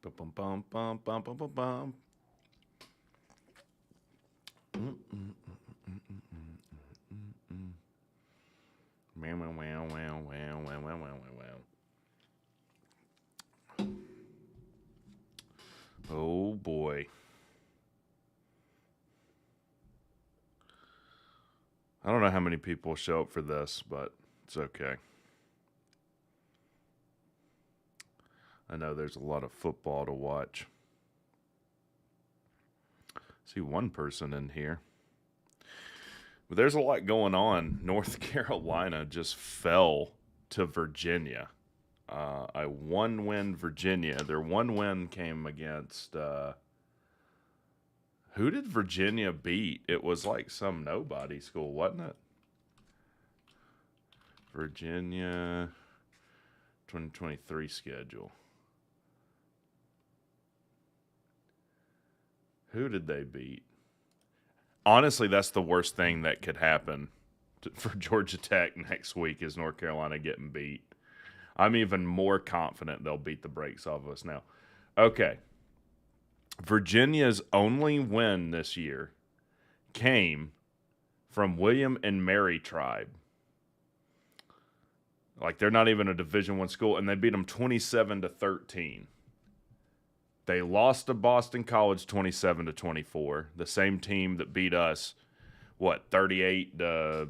Bum, bum, bum, bum, bum, bum, bum. Wow, wow, wow, wow, wow, wow, wow, wow, wow. Oh boy. I don't know how many people show up for this, but it's okay. I know there's a lot of football to watch. See one person in here. But there's a lot going on. North Carolina just fell to Virginia. A one-win Virginia. Their one win came against... who did Virginia beat? It was like some nobody school, wasn't it? Virginia 2023 schedule. Who did they beat? Honestly, that's the worst thing that could happen for Georgia Tech next week is North Carolina getting beat. I'm even more confident they'll beat the brakes off of us now. Okay. Virginia's only win this year came from William and Mary tribe. Like, they're not even a Division I school, and they beat them 27-13. They lost to Boston College 27-24, the same team that beat us, 38 to...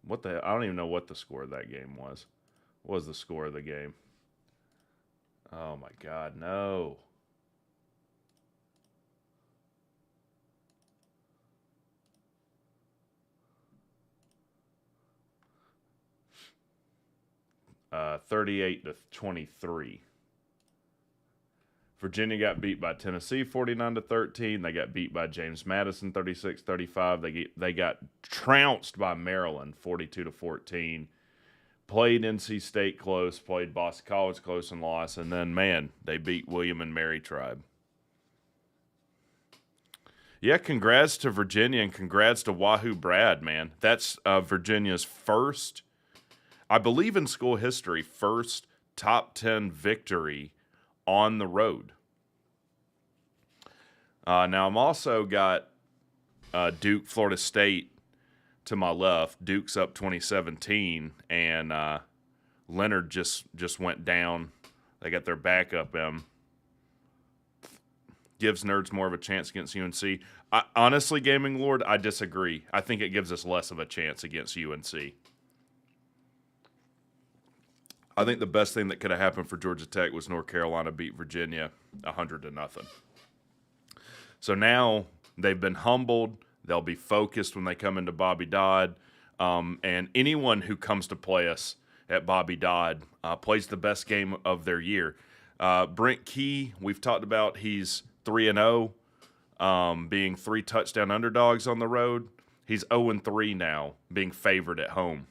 What the... I don't even know what the score of that game was. What was the score of the game? Oh, my God, no. Uh, 38-23. Virginia got beat by Tennessee 49-13. They got beat by James Madison 36-35. They got trounced by Maryland 42-14. Played NC State close, played Boston College close and lost, and then, man, they beat William and Mary tribe. Yeah, congrats to Virginia and congrats to Wahoo Brad, man. That's Virginia's first, I believe in school history, first top 10 victory on the road. Now, I'm also got Duke, Florida State to my left. Duke's up 2017, and Leonard just went down. They got their backup in. Gives Nerds more of a chance against UNC. Honestly, Gaming Lord, I disagree. I think it gives us less of a chance against UNC. I think the best thing that could have happened for Georgia Tech was North Carolina beat Virginia 100-0. So now they've been humbled. They'll be focused when they come into Bobby Dodd. And anyone who comes to play us at Bobby Dodd plays the best game of their year. Brent Key, we've talked about, he's 3-0, being 3 touchdown underdogs on the road. He's 0-3 now, being favored at home.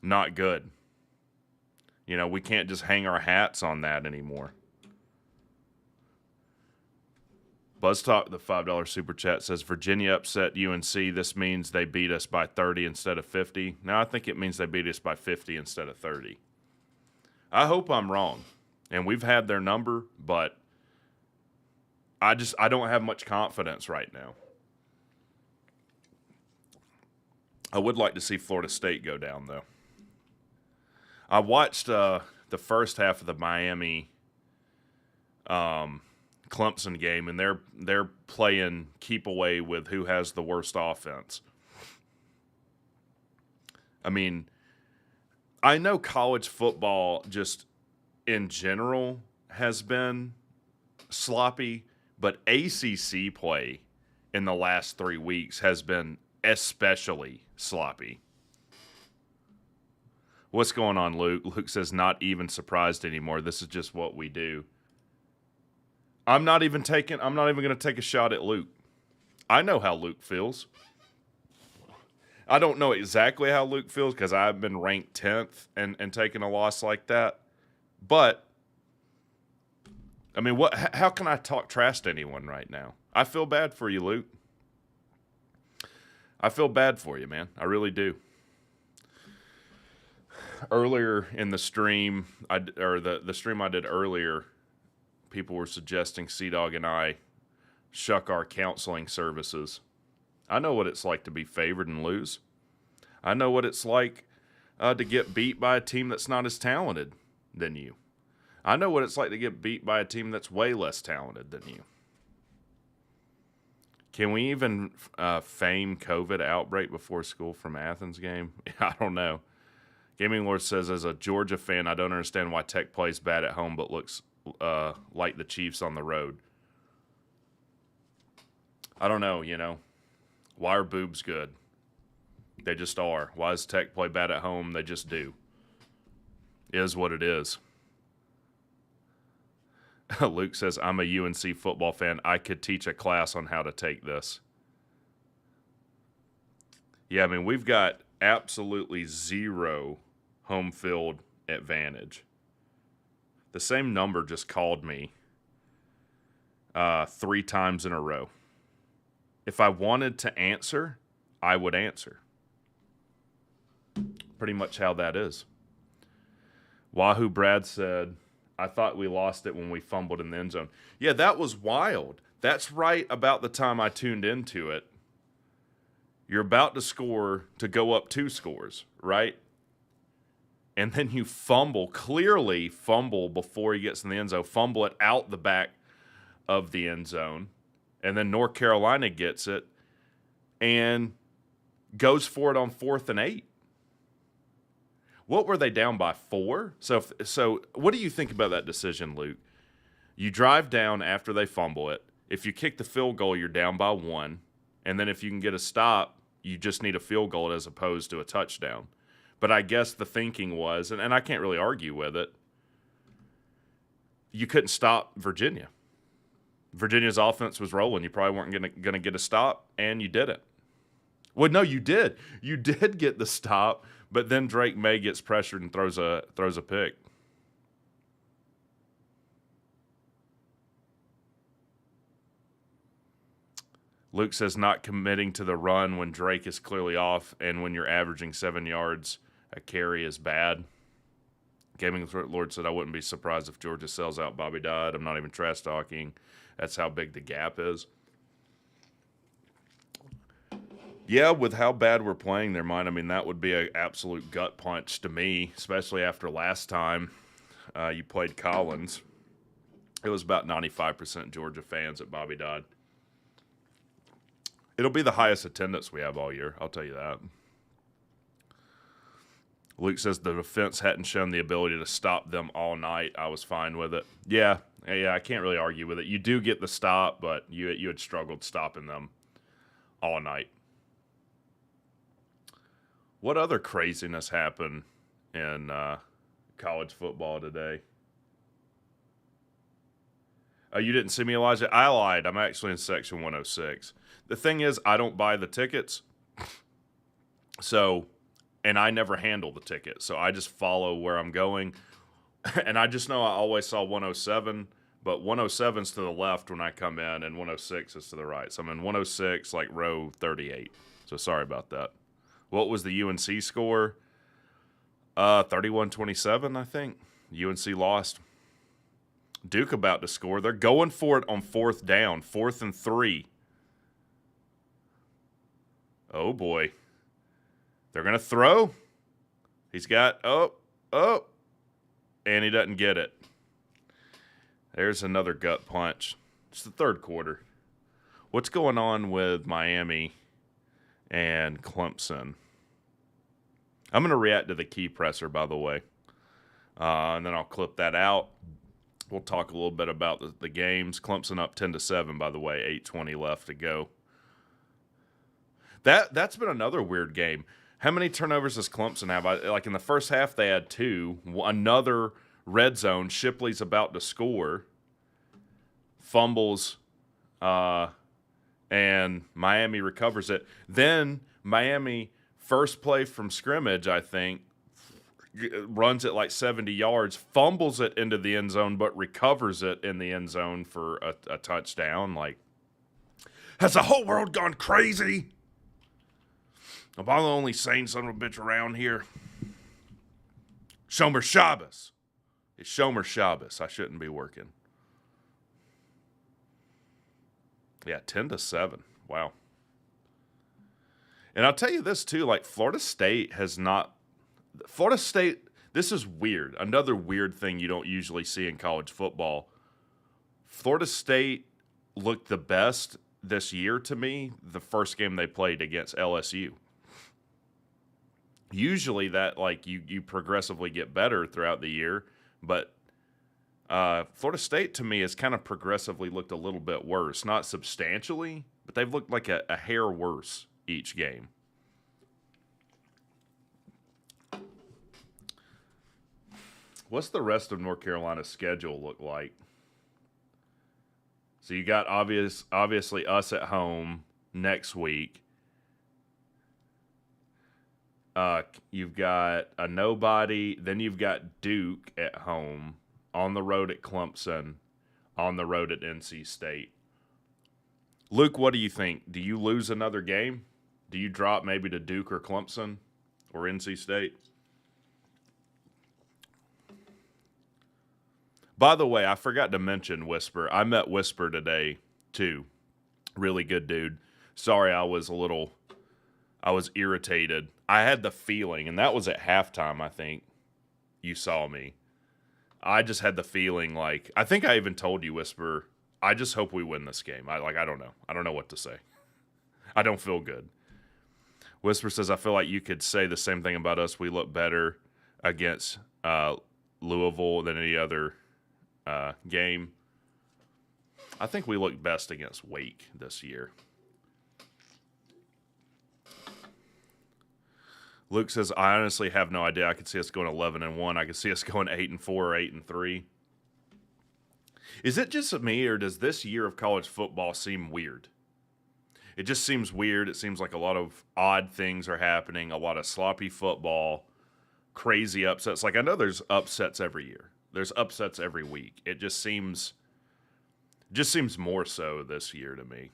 Not good. You know, we can't just hang our hats on that anymore. BuzzTalk, the $5 super chat, says Virginia upset UNC. This means they beat us by 30 instead of 50. Now, I think it means they beat us by 50 instead of 30. I hope I'm wrong. And we've had their number, but I don't have much confidence right now. I would like to see Florida State go down, though. I watched the first half of the Miami Clemson game, and they're playing keep away with who has the worst offense. I mean, I know college football just in general has been sloppy, but ACC play in the last 3 weeks has been especially sloppy. What's going on, Luke? Luke says, not even surprised anymore. This is just what we do. I'm not even going to take a shot at Luke. I know how Luke feels. I don't know exactly how Luke feels because I've been ranked 10th and taking a loss like that. But, I mean, how can I talk trash to anyone right now? I feel bad for you, Luke. I feel bad for you, man. I really do. earlier in the stream, the stream I did earlier, people were suggesting C-Dog and I shuck our counseling services. I know what it's like to be favored and lose. I know what it's like to get beat by a team that's not as talented than you. I know what it's like to get beat by a team that's way less talented than you. Can we even fame COVID outbreak before school from Athens game? I don't know. Gaming Lord says, as a Georgia fan, I don't understand why Tech plays bad at home but looks like the Chiefs on the road. I don't know, Why are boobs good? They just are. Why does Tech play bad at home? They just do. Is what it is. Luke says, I'm a UNC football fan. I could teach a class on how to take this. Yeah, I mean, we've got absolutely zero home field advantage. The same number just called me 3 times in a row. If I wanted to answer, I would answer. Pretty much how that is. Wahoo Brad said, I thought we lost it when we fumbled in the end zone. Yeah, that was wild. That's right about the time I tuned into it. You're about to score to go up 2 scores, right? And then you clearly fumble before he gets in the end zone, fumble it out the back of the end zone. And then North Carolina gets it and goes for it on 4th and 8. What were they down by 4? So what do you think about that decision, Luke? You drive down after they fumble it. If you kick the field goal, you're down by 1. And then if you can get a stop, you just need a field goal as opposed to a touchdown. But I guess the thinking was, and I can't really argue with it, you couldn't stop Virginia. Virginia's offense was rolling. You probably weren't going to get a stop, and you didn't. Well, no, you did. You did get the stop, but then Drake May gets pressured and throws a pick. Luke says not committing to the run when Drake is clearly off and when you're averaging 7 yards a carry is bad. Gaming Lord said I wouldn't be surprised if Georgia sells out Bobby Dodd. I'm not even trash talking. That's how big the gap is. Yeah, with how bad we're playing their mind, I mean, that would be an absolute gut punch to me, especially after last time you played Collins. It was about 95% Georgia fans at Bobby Dodd. It'll be the highest attendance we have all year, I'll tell you that. Luke says the defense hadn't shown the ability to stop them all night. I was fine with it. Yeah, I can't really argue with it. You do get the stop, but you had struggled stopping them all night. What other craziness happened in college football today? Oh, you didn't see me, Elijah? I lied. I'm actually in section 106. The thing is, I don't buy the tickets. And I never handle the ticket. So I just follow where I'm going. And I just know I always saw 107, but 107's to the left when I come in, and 106 is to the right. So I'm in 106, like row 38. So sorry about that. What was the UNC score? 31-27, I think. UNC lost. Duke about to score. They're going for it on 4th down, 4th and 3. Oh, boy. They're going to throw. He's got, and he doesn't get it. There's another gut punch. It's the 3rd quarter. What's going on with Miami and Clemson? I'm going to react to the key presser, by the way. And then I'll clip that out. We'll talk a little bit about the games. Clemson up 10-7, by the way, 8:20 left to go. That's been another weird game. How many turnovers does Clemson have? Like in the first half, they had 2. Another red zone. Shipley's about to score. Fumbles, and Miami recovers it. Then Miami, first play from scrimmage, I think, runs it like 70 yards, fumbles it into the end zone, but recovers it in the end zone for a touchdown. Like, has the whole world gone crazy? Am I the only sane son of a bitch around here? Shomer Shabbos. It's Shomer Shabbos. I shouldn't be working. Yeah, 10-7. Wow. And I'll tell you this, too. Like, Florida State, this is weird. Another weird thing you don't usually see in college football. Florida State looked the best this year to me, the first game they played against LSU. Usually that, like, you progressively get better throughout the year, but Florida State, to me, has kind of progressively looked a little bit worse. Not substantially, but they've looked like a hair worse each game. What's the rest of North Carolina's schedule look like? So you got obviously us at home next week. You've got a nobody. Then you've got Duke at home, on the road at Clemson, on the road at NC State. Luke, what do you think? Do you lose another game? Do you drop maybe to Duke or Clemson or NC State? By the way, I forgot to mention Whisper. I met Whisper today, too. Really good dude. Sorry, I was irritated. I had the feeling, and that was at halftime, I think, you saw me. I just had the feeling like, I think I even told you, Whisper, I just hope we win this game. I don't know. I don't know what to say. I don't feel good. Whisper says, I feel like you could say the same thing about us. We look better against Louisville than any other game. I think we look best against Wake this year. Luke says, I honestly have no idea. I could see us going 11-1. I could see us going 8-4 or 8-3. Is it just me, or does this year of college football seem weird? It just seems weird. It seems like a lot of odd things are happening, a lot of sloppy football, crazy upsets. Like, I know there's upsets every year. There's upsets every week. It just seems more so this year to me.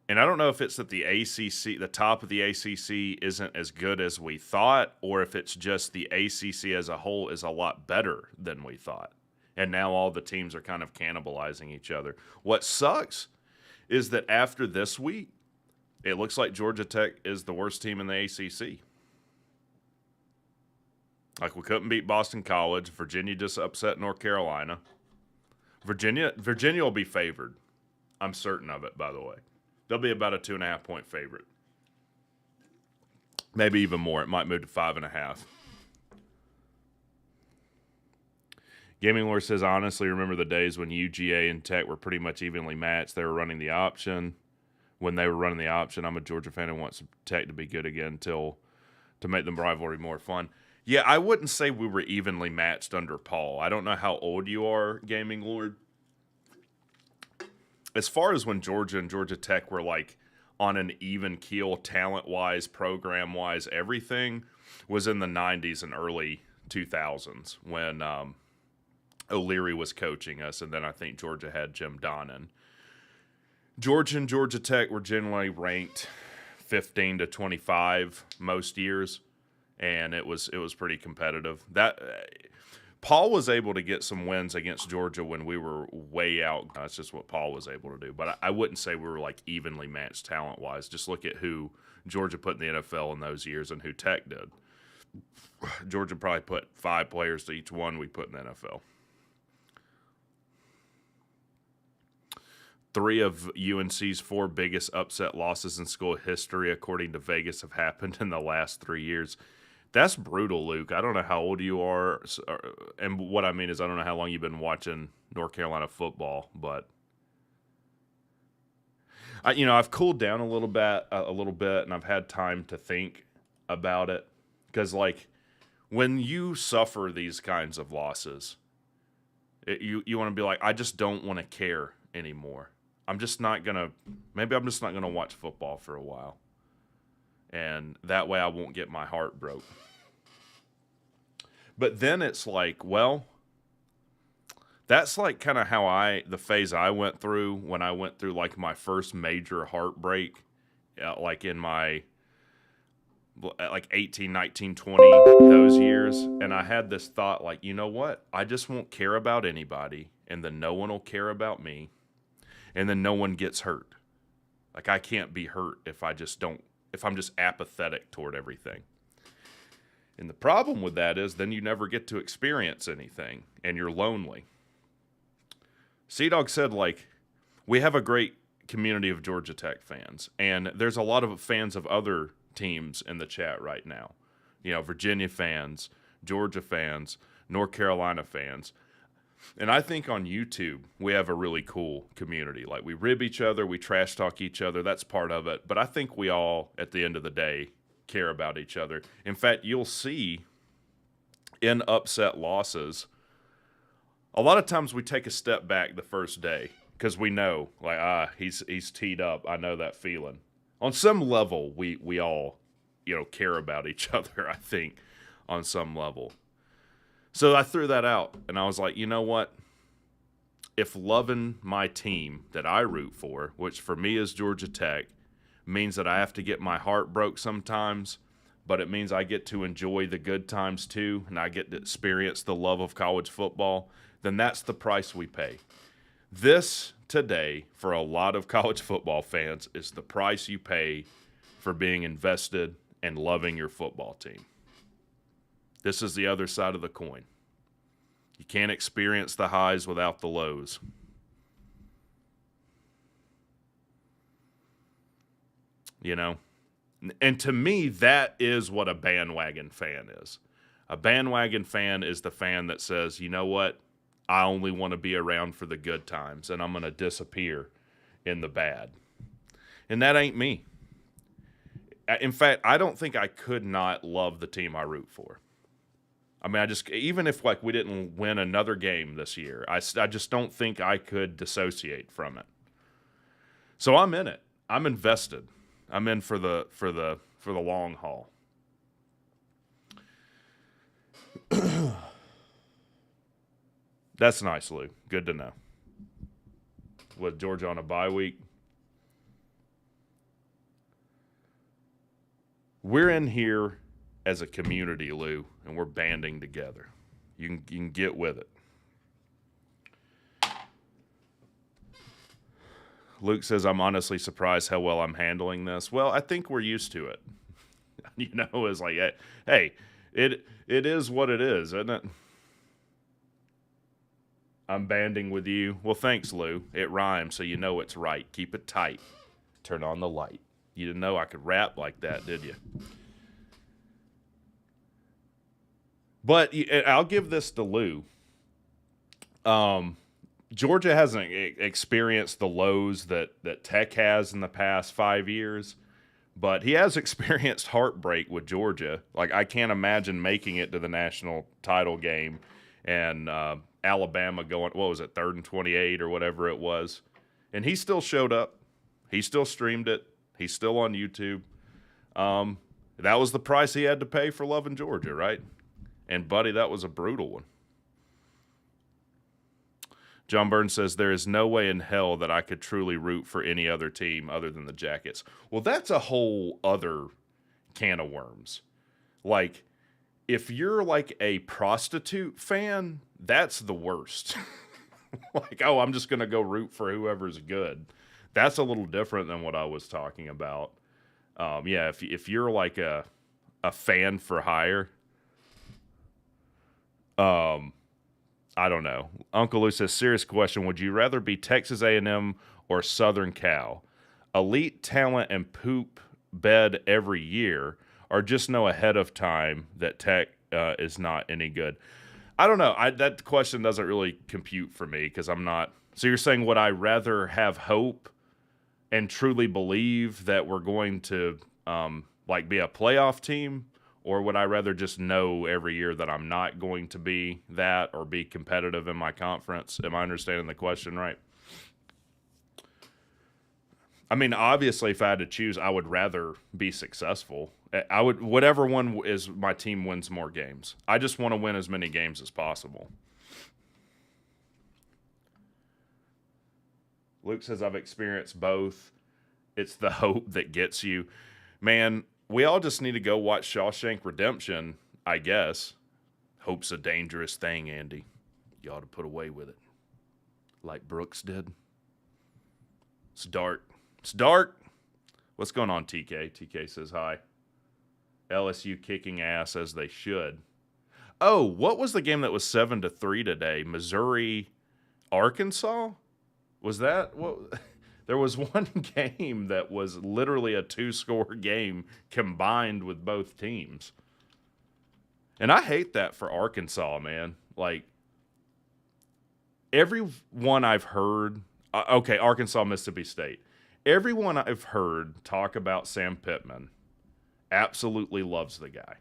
And I don't know if it's that the ACC, the top of the ACC isn't as good as we thought, or if it's just the ACC as a whole is a lot better than we thought. And now all the teams are kind of cannibalizing each other. What sucks is that after this week, it looks like Georgia Tech is the worst team in the ACC. Like, we couldn't beat Boston College. Virginia just upset North Carolina. Virginia will be favored. I'm certain of it, by the way. They'll be about a 2.5-point favorite. Maybe even more. It might move to 5.5. Gaming Lord says, honestly, remember the days when UGA and Tech were pretty much evenly matched. They were running the option. When they were running the option, I'm a Georgia fan and want Tech to be good again to make the rivalry more fun. Yeah, I wouldn't say we were evenly matched under Paul. I don't know how old you are, Gaming Lord. As far as when Georgia and Georgia Tech were like on an even keel, talent-wise, program-wise, everything was in the 90s and early 2000s when O'Leary was coaching us, and then I think Georgia had Jim Donnan. Georgia and Georgia Tech were generally ranked 15 to 25 most years, and it was pretty competitive. Paul was able to get some wins against Georgia when we were way out. That's just what Paul was able to do. But I wouldn't say we were like evenly matched talent-wise. Just look at who Georgia put in the NFL in those years and who Tech did. Georgia probably put 5 players to each one we put in the NFL. 3 of UNC's 4 biggest upset losses in school history, according to Vegas, have happened in the last 3 years. That's brutal, Luke. I don't know how old you are, and what I mean is I don't know how long you've been watching North Carolina football, but I've cooled down a little bit, and I've had time to think about it because, like, when you suffer these kinds of losses, you want to be like, I just don't want to care anymore. I'm just not gonna watch football for a while. And that way I won't get my heart broke. But then it's like, well, that's like kind of how the phase I went through when I went through like my first major heartbreak, like in my like 18, 19, 20, those years. And I had this thought like, you know what? I just won't care about anybody, and then no one will care about me, and then no one gets hurt. Like, I can't be hurt if I'm just apathetic toward everything. And the problem with that is then you never get to experience anything, and you're lonely. Sea-Dog said, like, we have a great community of Georgia Tech fans, and there's a lot of fans of other teams in the chat right now. You know, Virginia fans, Georgia fans, North Carolina fans. And I think on YouTube, we have a really cool community. Like, we rib each other, we trash talk each other. That's part of it. But I think we all, at the end of the day, care about each other. In fact, you'll see in upset losses, a lot of times we take a step back the first day because we know, like, he's teed up. I know that feeling. On some level, we all, care about each other, I think, on some level. So I threw that out, and I was like, you know what? If loving my team that I root for, which for me is Georgia Tech, means that I have to get my heart broke sometimes, but it means I get to enjoy the good times too, and I get to experience the love of college football, then that's the price we pay. This, today, for a lot of college football fans, is the price you pay for being invested and loving your football team. This is the other side of the coin. You can't experience the highs without the lows. And to me, that is what a bandwagon fan is. A bandwagon fan is the fan that says, you know what? I only want to be around for the good times, and I'm going to disappear in the bad. And that ain't me. In fact, I don't think I could not love the team I root for. I mean, even if like we didn't win another game this year, I just don't think I could dissociate from it. So I'm in it. I'm invested. I'm in for the long haul. That's nice, Lou. Good to know. With Georgia on a bye week. We're in here as a community, Lou, and we're banding together. You can get with it. Luke says, I'm honestly surprised how well I'm handling this. Well, I think we're used to it. It's like, hey, it is what it is, isn't it? I'm banding with you. Well, thanks, Lou. It rhymes, so you know it's right. Keep it tight. Turn on the light. You didn't know I could rap like that, did you? But I'll give this to Lou. Georgia hasn't experienced the lows that Tech has in the past 5 years, but he has experienced heartbreak with Georgia. Like, I can't imagine making it to the national title game and Alabama going, what was it, 3rd and 28 or whatever it was. And he still showed up. He still streamed it. He's still on YouTube. That was the price he had to pay for loving Georgia, right? And, buddy, that was a brutal one. John Burns says, there is no way in hell that I could truly root for any other team other than the Jackets. Well, that's a whole other can of worms. Like, if you're like a prostitute fan, that's the worst. Like, oh, I'm just going to go root for whoever's good. That's a little different than what I was talking about. If you're like a fan for hire, I don't know. Uncle Lou says, serious question. Would you rather be Texas A&M or Southern Cal? Elite talent and poop bed every year, or just know ahead of time that Tech is not any good? I don't know. That question doesn't really compute for me because I'm not. So you're saying, would I rather have hope and truly believe that we're going to be a playoff team? Or would I rather just know every year that I'm not going to be that or be competitive in my conference? Am I understanding the question right? I mean, obviously, if I had to choose, I would rather be successful. Whatever one is, my team wins more games. I just want to win as many games as possible. Luke says, I've experienced both. It's the hope that gets you. Man, we all just need to go watch Shawshank Redemption, I guess. Hope's a dangerous thing, Andy. You ought to put away with it. Like Brooks did. It's dark. It's dark. What's going on, TK? TK says hi. LSU kicking ass as they should. Oh, what was the game that was 7-3 today? Missouri, Arkansas? Was that what? There was one game that was literally a 2-score game combined with both teams. And I hate that for Arkansas, man. Like, everyone I've heard, okay, Arkansas, Mississippi State. Everyone I've heard talk about Sam Pittman absolutely loves the guy.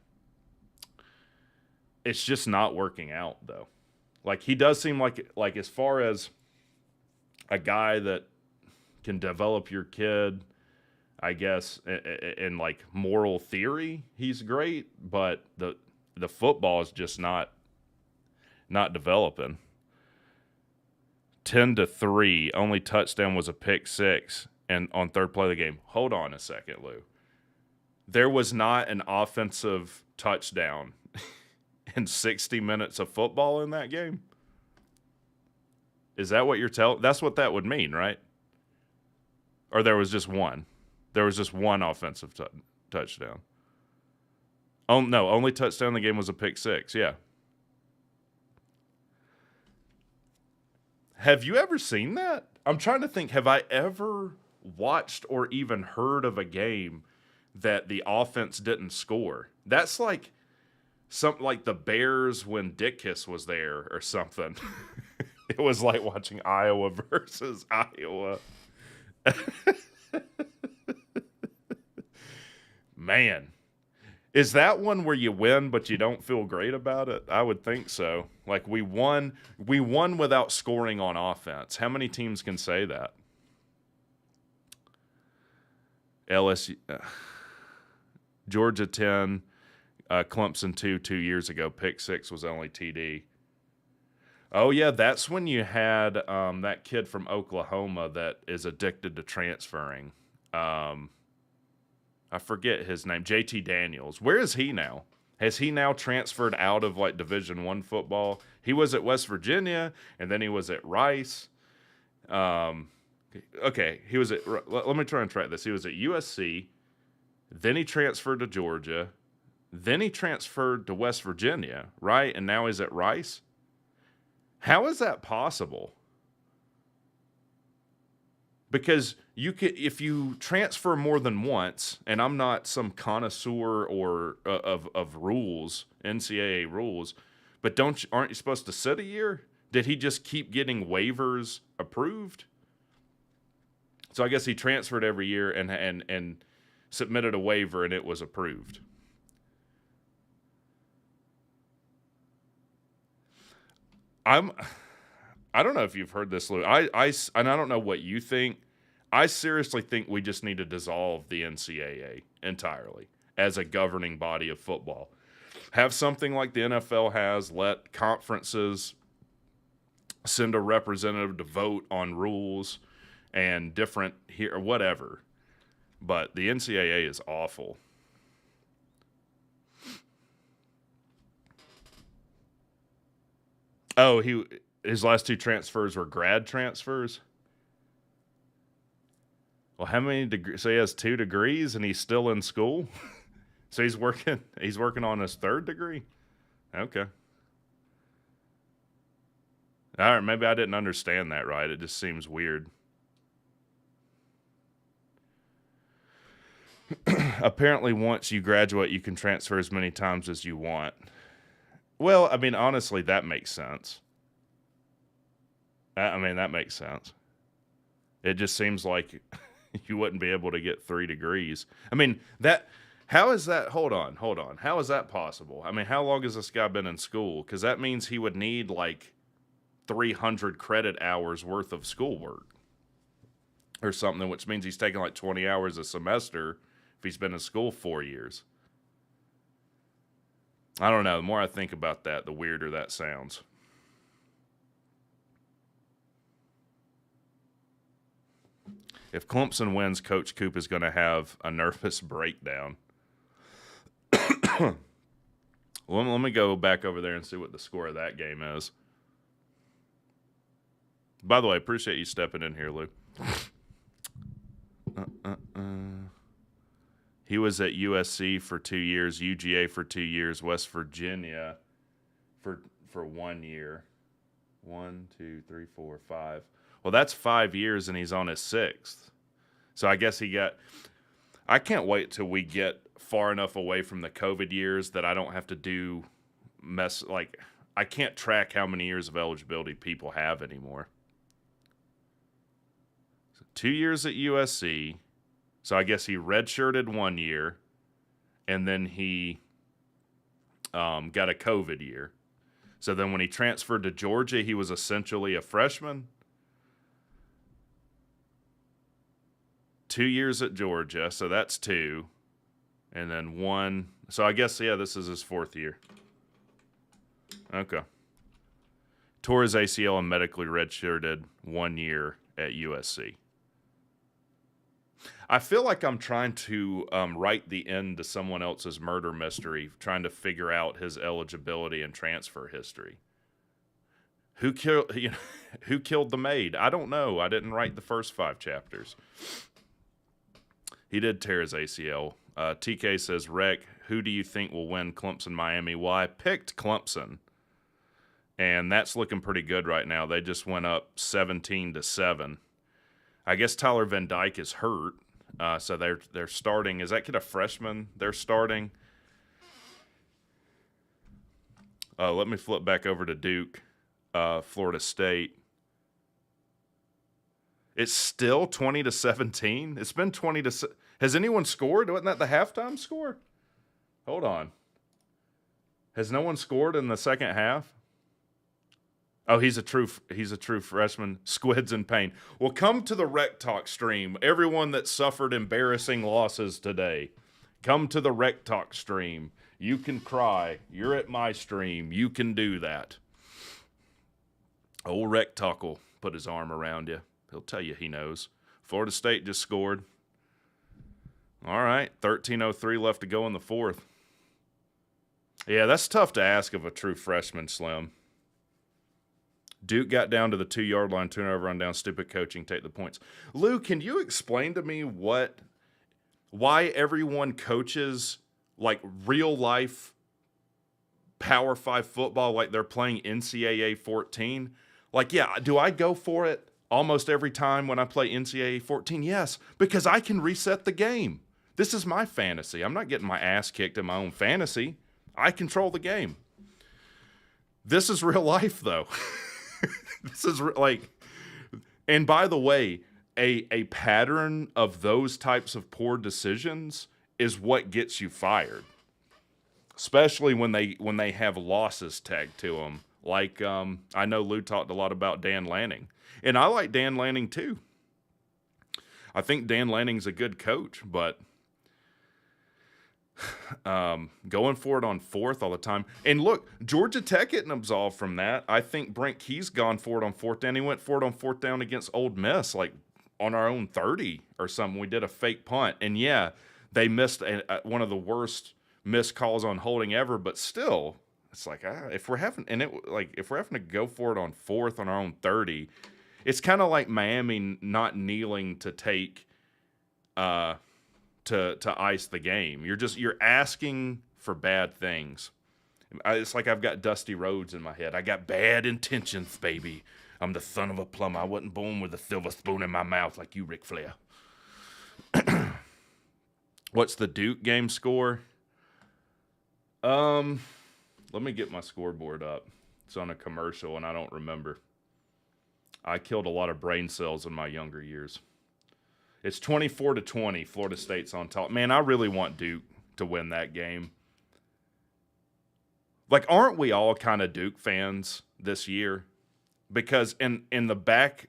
It's just not working out, though. Like, he does seem like as far as a guy that can develop your kid, I guess, in like moral theory, he's great, but the football is just not developing. 10-3, only touchdown was a pick six, and on third play of the game. Hold on a second, Lou. There was not an offensive touchdown in 60 minutes of football in that game? Is that what you're telling? That's what that would mean, right? Or there was just one. There was just one offensive touchdown. Oh, no, only touchdown in the game was a pick six, yeah. Have you ever seen that? I'm trying to think, have I ever watched or even heard of a game that the offense didn't score? That's like something like the Bears when Dickus was there or something. It was like watching Iowa versus Iowa. Man. Is that one where you win but you don't feel great about it? I would think so. Like we won without scoring on offense. How many teams can say that? LSU, Georgia 10, Clemson 2 years ago. Pick six was only TD. Oh yeah, that's when you had that kid from Oklahoma that is addicted to transferring. I forget his name, JT Daniels. Where is he now? Has he now transferred out of like Division I football? He was at West Virginia, and then he was at Rice. Okay, he was at. Let me try and track this. He was at USC, then he transferred to Georgia, then he transferred to West Virginia, right? And now he's at Rice. How is that possible? Because you could, if you transfer more than once, and I'm not some connoisseur or of rules, NCAA rules, but aren't you supposed to sit a year? Did he just keep getting waivers approved? So I guess he transferred every year and submitted a waiver, and it was approved. I don't know if you've heard this, Lou. And I don't know what you think. I seriously think we just need to dissolve the NCAA entirely as a governing body of football. Have something like the NFL has. Let conferences send a representative to vote on rules and different here or whatever. But the NCAA is awful. Oh, his last two transfers were grad transfers? Well, how many degrees? So he has 2 degrees and he's still in school? So he's working on his 3rd degree? Okay. All right, maybe I didn't understand that right. It just seems weird. Apparently, once you graduate, you can transfer as many times as you want. Well, I mean, honestly, that makes sense. That makes sense. It just seems like you wouldn't be able to get 3 degrees. I mean, how is that? Hold on. How is that possible? I mean, how long has this guy been in school? Because that means he would need like 300 credit hours worth of schoolwork or something, which means he's taking like 20 hours a semester if he's been in school 4 years. I don't know. The more I think about that, the weirder that sounds. If Clemson wins, Coach Coop is going to have a nervous breakdown. Let me go back over there and see what the score of that game is. By the way, appreciate you stepping in here, Lou. He was at USC for 2 years, UGA for 2 years, West Virginia for 1 year. 1, 2, 3, 4, 5. Well, that's 5 years, and he's on his 6th. So I guess he got. I can't wait till we get far enough away from the COVID years that I don't have to do I can't track how many years of eligibility people have anymore. So 2 years at USC. So I guess he redshirted 1 year, and then he got a COVID year. So then when he transferred to Georgia, he was essentially a freshman. 2 years at Georgia, so that's 2. And then 1. So I guess, this is his 4th year. Okay. Tore his ACL and medically redshirted 1 year at USC. I feel like I'm trying to write the end to someone else's murder mystery, trying to figure out his eligibility and transfer history. Who killed the maid? I don't know. I didn't write the first 5 chapters. He did tear his ACL. TK says, Rec, who do you think will win Clemson-Miami? Well, I picked Clemson, and that's looking pretty good right now. They just went up 17-7. I guess Tyler Van Dyke is hurt, so they're starting. Is that kid a freshman? They're starting. Let me flip back over to Duke, Florida State. It's still 20-17. It's been 20-. Has anyone scored? Wasn't that the halftime score? Hold on. Has no one scored in the second half? Oh, he's a true freshman. Squids in pain. Well, come to the WreckTalk stream. Everyone that suffered embarrassing losses today, come to the WreckTalk stream. You can cry. You're at my stream. You can do that. Old WreckTalk will put his arm around you. He'll tell you he knows. Florida State just scored. All right, 13:03 left to go in the 4th. Yeah, that's tough to ask of a true freshman, Slim. Duke got down to the 2-yard line, turnover on down, stupid coaching, take the points. Lou, can you explain to me why everyone coaches like real life Power 5 football like they're playing NCAA 14? Like, yeah, do I go for it almost every time when I play NCAA 14? Yes, because I can reset the game. This is my fantasy. I'm not getting my ass kicked in my own fantasy. I control the game. This is real life, though. This is and by the way, a pattern of those types of poor decisions is what gets you fired, especially when they have losses tagged to them. Like I know Lou talked a lot about Dan Lanning, and I like Dan Lanning too. I think Dan Lanning's a good coach, but going for it on 4th all the time. And look, Georgia Tech getting absolved from that. I think Brent Key's gone for it on 4th down. He went for it on 4th down against Ole Miss, like on our own 30 or something. We did a fake punt, and yeah, they missed one of the worst missed calls on holding ever. But still, it's like if we're having to go for it on 4th on our own 30, it's kind of like Miami not kneeling to take. To ice the game. You're asking for bad things. It's like I've got Dusty Rhodes in my head. I got bad intentions, baby. I'm the son of a plumber. I wasn't born with a silver spoon in my mouth like you, Ric Flair. What's the Duke game score? Let me get my scoreboard up. It's on a commercial and I don't remember. I killed a lot of brain cells in my younger years. It's 24-20. Florida State's on top. Man, I really want Duke to win that game. Like, aren't we all kind of Duke fans this year? Because in the back,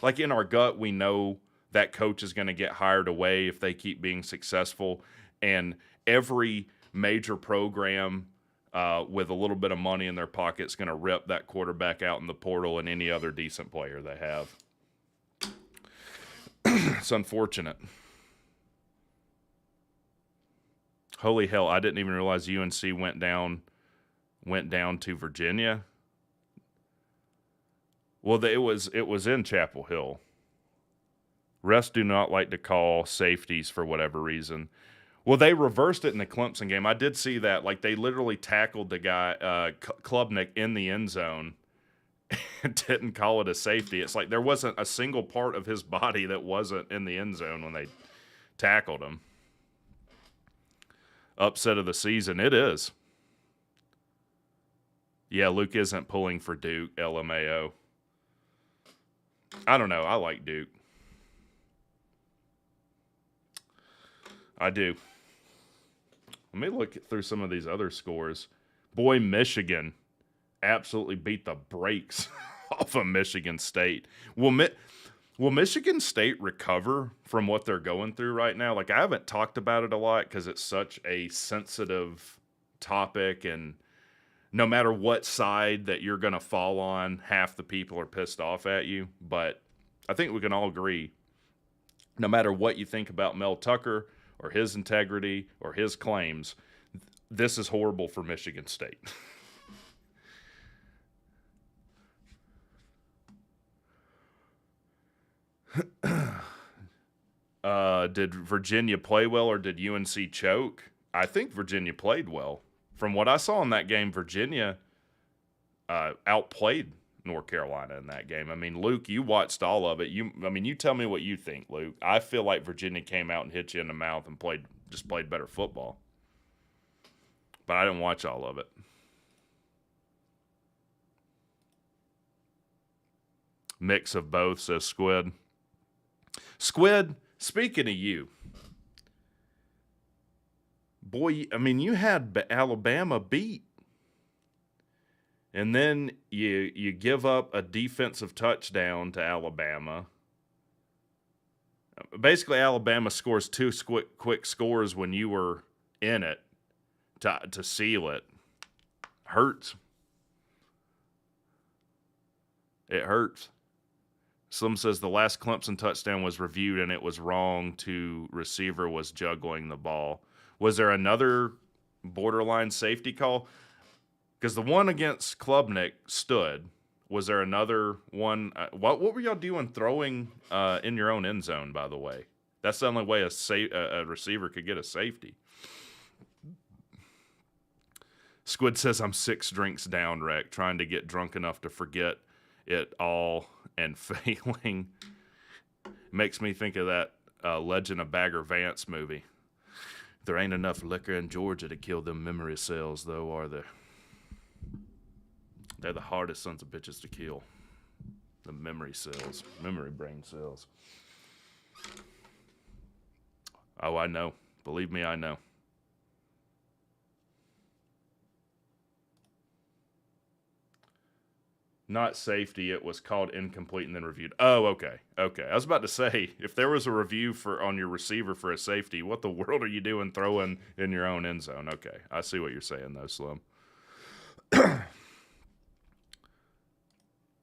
like in our gut, we know that coach is going to get hired away if they keep being successful. And every major program with a little bit of money in their pocket is going to rip that quarterback out in the portal and any other decent player they have. It's unfortunate. Holy hell! I didn't even realize UNC went down to Virginia. Well, it was in Chapel Hill. Refs do not like to call safeties for whatever reason. Well, they reversed it in the Clemson game. I did see that. Like, they literally tackled the guy, Klubnik, in the end zone and didn't call it a safety. It's like there wasn't a single part of his body that wasn't in the end zone when they tackled him. Upset of the season. It is. Yeah, Luke isn't pulling for Duke, LMAO. I don't know. I like Duke. I do. Let me look through some of these other scores. Boy, Michigan absolutely beat the brakes off of Michigan State. Will Michigan State recover from what they're going through right now? Like, I haven't talked about it a lot because it's such a sensitive topic, and no matter what side that you're going to fall on, half the people are pissed off at you. But I think we can all agree, no matter what you think about Mel Tucker or his integrity or his claims, this is horrible for Michigan State. Did Virginia play well or did UNC choke? I think Virginia played well. From what I saw in that game, Virginia outplayed North Carolina in that game. I mean, Luke, you watched all of it. You tell me what you think, Luke. I feel like Virginia came out and hit you in the mouth and played better football. But I didn't watch all of it. Mix of both, says Squid. Squid, speaking of you, boy, I mean, you had Alabama beat. And then you give up a defensive touchdown to Alabama. Basically, Alabama scores two quick scores when you were in it to seal it. Hurts. It hurts. Slim says the last Clemson touchdown was reviewed and it was wrong to receiver was juggling the ball. Was there another borderline safety call? Because the one against Klubnik stood. Was there another one? What were y'all doing throwing in your own end zone, by the way? That's the only way a receiver could get a safety. Squid says, I'm 6 drinks down, Wreck, trying to get drunk enough to forget it all and failing. Makes me think of that Legend of Bagger Vance movie. There ain't enough liquor in Georgia to kill them memory cells, though, are there? They're the hardest sons of bitches to kill. The memory cells. Memory brain cells. Oh, I know. Believe me, I know. Not safety. It was called incomplete and then reviewed. Oh, okay. Okay. I was about to say, if there was a review on your receiver for a safety, what the world are you doing throwing in your own end zone? Okay. I see what you're saying, though, Slim.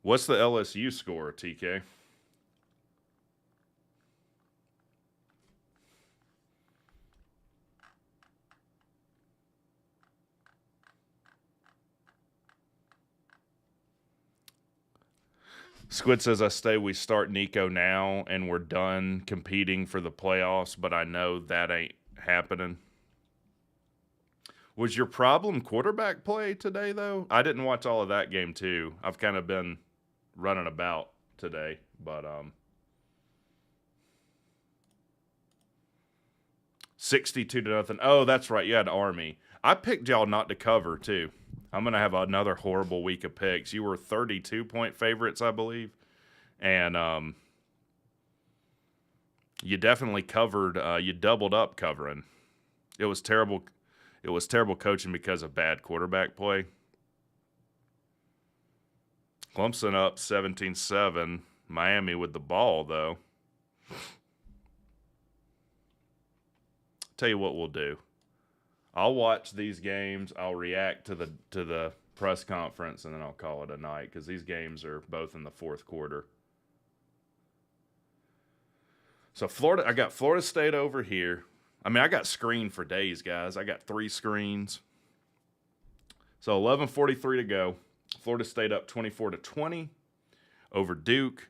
What's the LSU score, TK? Squid says, we start Nico now and we're done competing for the playoffs, but I know that ain't happening. Was your problem quarterback play today, though? I didn't watch all of that game, too. I've kind of been running about today, but 62-0. Oh, that's right. You had Army. I picked y'all not to cover, too. I'm going to have another horrible week of picks. You were 32-point favorites, I believe. And you definitely covered. You doubled up covering. It was terrible. It was terrible coaching because of bad quarterback play. Clemson up 17-7. Miami with the ball, though. Tell you what we'll do. I'll watch these games. I'll react to the press conference, and then I'll call it a night because these games are both in the fourth quarter. So I got Florida State over here. I mean, I got screened for days, guys. I got 3 screens. So 11:43 to go. Florida State up 24-20 over Duke.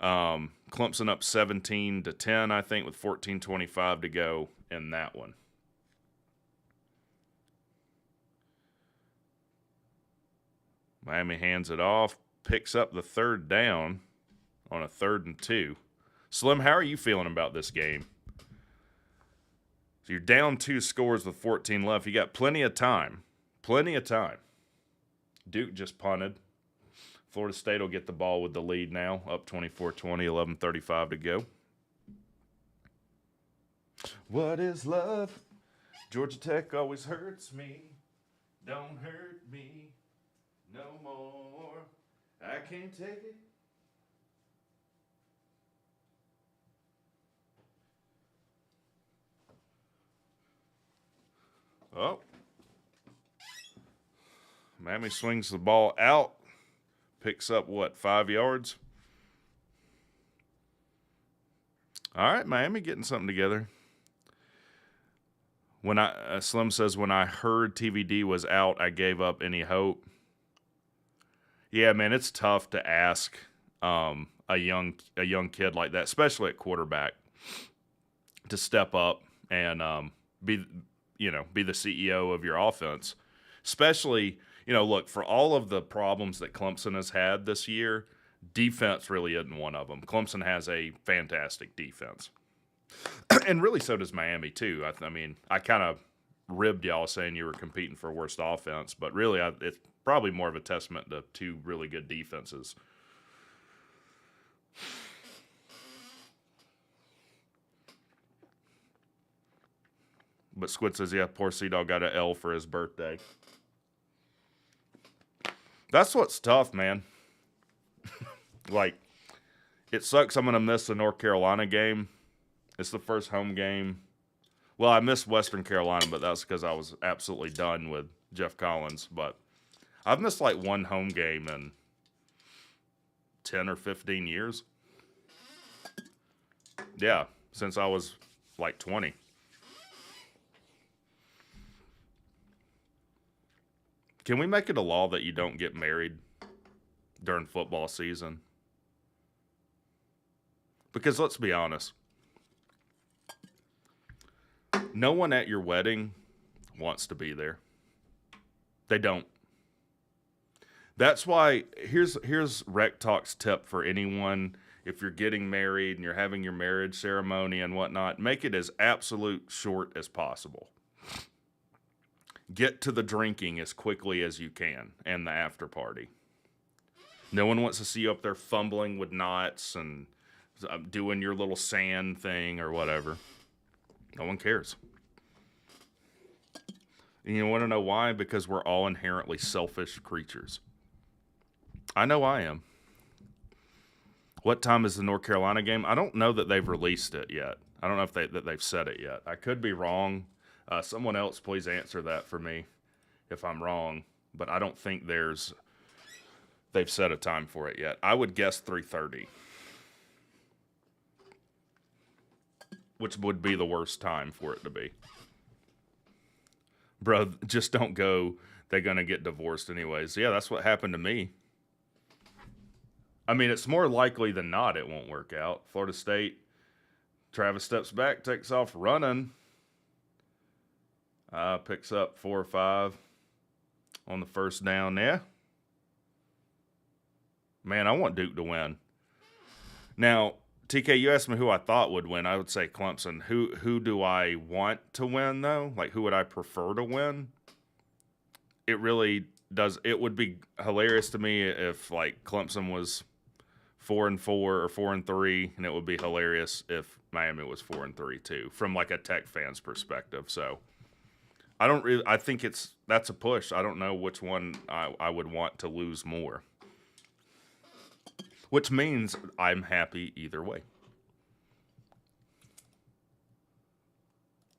Clemson up 17-10, I think, with 14:25 to go in that one. Miami hands it off, picks up the third down on a 3rd and 2. Slim, how are you feeling about this game? So you're down 2 scores with 14 left. You got plenty of time. Plenty of time. Duke just punted. Florida State will get the ball with the lead now, up 24-20, 11:35 to go. What is love? Georgia Tech always hurts me. Don't hurt me no more. I can't take it. Oh. Miami swings the ball out. Picks up, 5 yards? All right, Miami getting something together. When Slim says, when I heard TVD was out, I gave up any hope. Yeah, man, it's tough to ask a young kid like that, especially at quarterback, to step up and be the CEO of your offense. Especially, look, for all of the problems that Clemson has had this year, defense really isn't one of them. Clemson has a fantastic defense. And really so does Miami, too. I mean, I kind of ribbed y'all saying you were competing for worst offense, but really it's probably more of a testament to 2 really good defenses. But Squid says, yeah, poor Sea-Dog got an L for his birthday. That's what's tough, man. Like, it sucks I'm going to miss the North Carolina game. It's the first home game. Well, I missed Western Carolina, but that's because I was absolutely done with Jeff Collins. But I've missed like one home game in 10 or 15 years. Yeah, since I was like 20. Can we make it a law that you don't get married during football season? Because let's be honest, no one at your wedding wants to be there. They don't. That's why here's WreckTalk's tip for anyone. If you're getting married and you're having your marriage ceremony and whatnot, make it as absolute short as possible. Get to the drinking as quickly as you can and the after party. No one wants to see you up there fumbling with knots and doing your little sand thing or whatever. No one cares. And you want to know why? Because we're all inherently selfish creatures. I know I am. What time is the North Carolina game? I don't know that they've released it yet. I don't know if they've said it yet. I could be wrong. Someone else please answer that for me if I'm wrong. But I don't think they've set a time for it yet. I would guess 3:30. Which would be the worst time for it to be. Bro, just don't go. They're going to get divorced anyways. Yeah, that's what happened to me. I mean, it's more likely than not it won't work out. Florida State, Travis steps back, takes off running. Picks up 4 or 5 on the first down there. Man, I want Duke to win. Now, TK, you asked me who I thought would win. I would say Clemson. Who do I want to win, though? Like, who would I prefer to win? It really does. It would be hilarious to me if, like, Clemson was 4-4 or 4-3, and it would be hilarious if Miami was 4-3 too, from like a Tech fan's perspective. So I think that's a push. I don't know which one I would want to lose more. Which means I'm happy either way.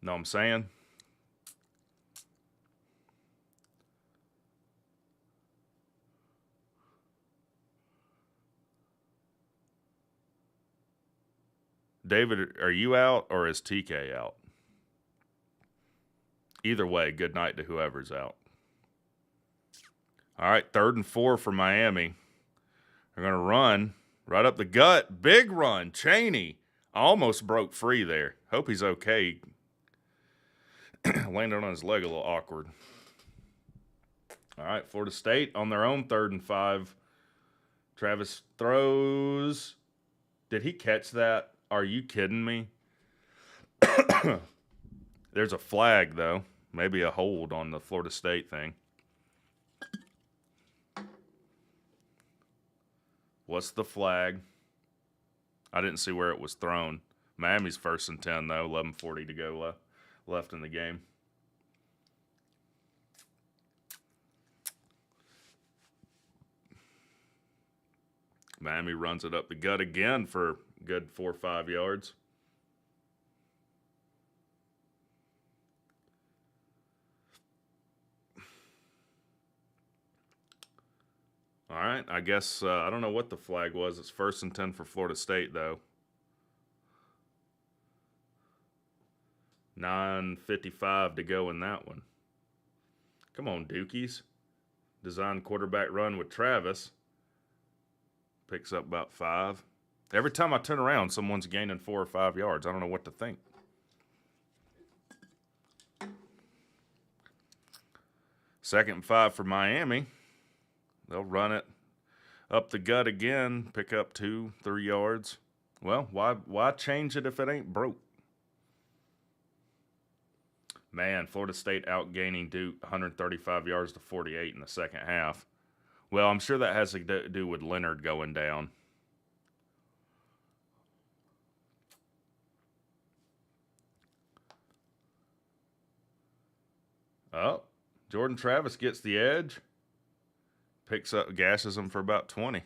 Know what I'm saying? David, are you out or is TK out? Either way, good night to whoever's out. All right, 3rd and 4 for Miami. They're going to run right up the gut. Big run. Chaney almost broke free there. Hope he's okay. Landed on his leg a little awkward. All right, Florida State on their own 3rd and 5. Travis throws. Did he catch that? Are you kidding me? There's a flag, though. Maybe a hold on the Florida State thing. What's the flag? I didn't see where it was thrown. Miami's 1st and 10, though. 11:40 to go left in the game. Miami runs it up the gut again for good 4 or 5 yards. All right, I guess I don't know what the flag was. It's 1st and 10 for Florida State, though. 9:55 to go in that one. Come on, Dukies. Design quarterback run with Travis. Picks up about 5. Every time I turn around, someone's gaining 4 or 5 yards. I don't know what to think. Second and 5 for Miami. They'll run it up the gut again, pick up 2, 3 yards. Well, why change it if it ain't broke? Man, Florida State outgaining Duke 135 yards to 48 in the second half. Well, I'm sure that has to do with Leonard going down. Oh, Jordan Travis gets the edge. Picks up, gashes them for about 20.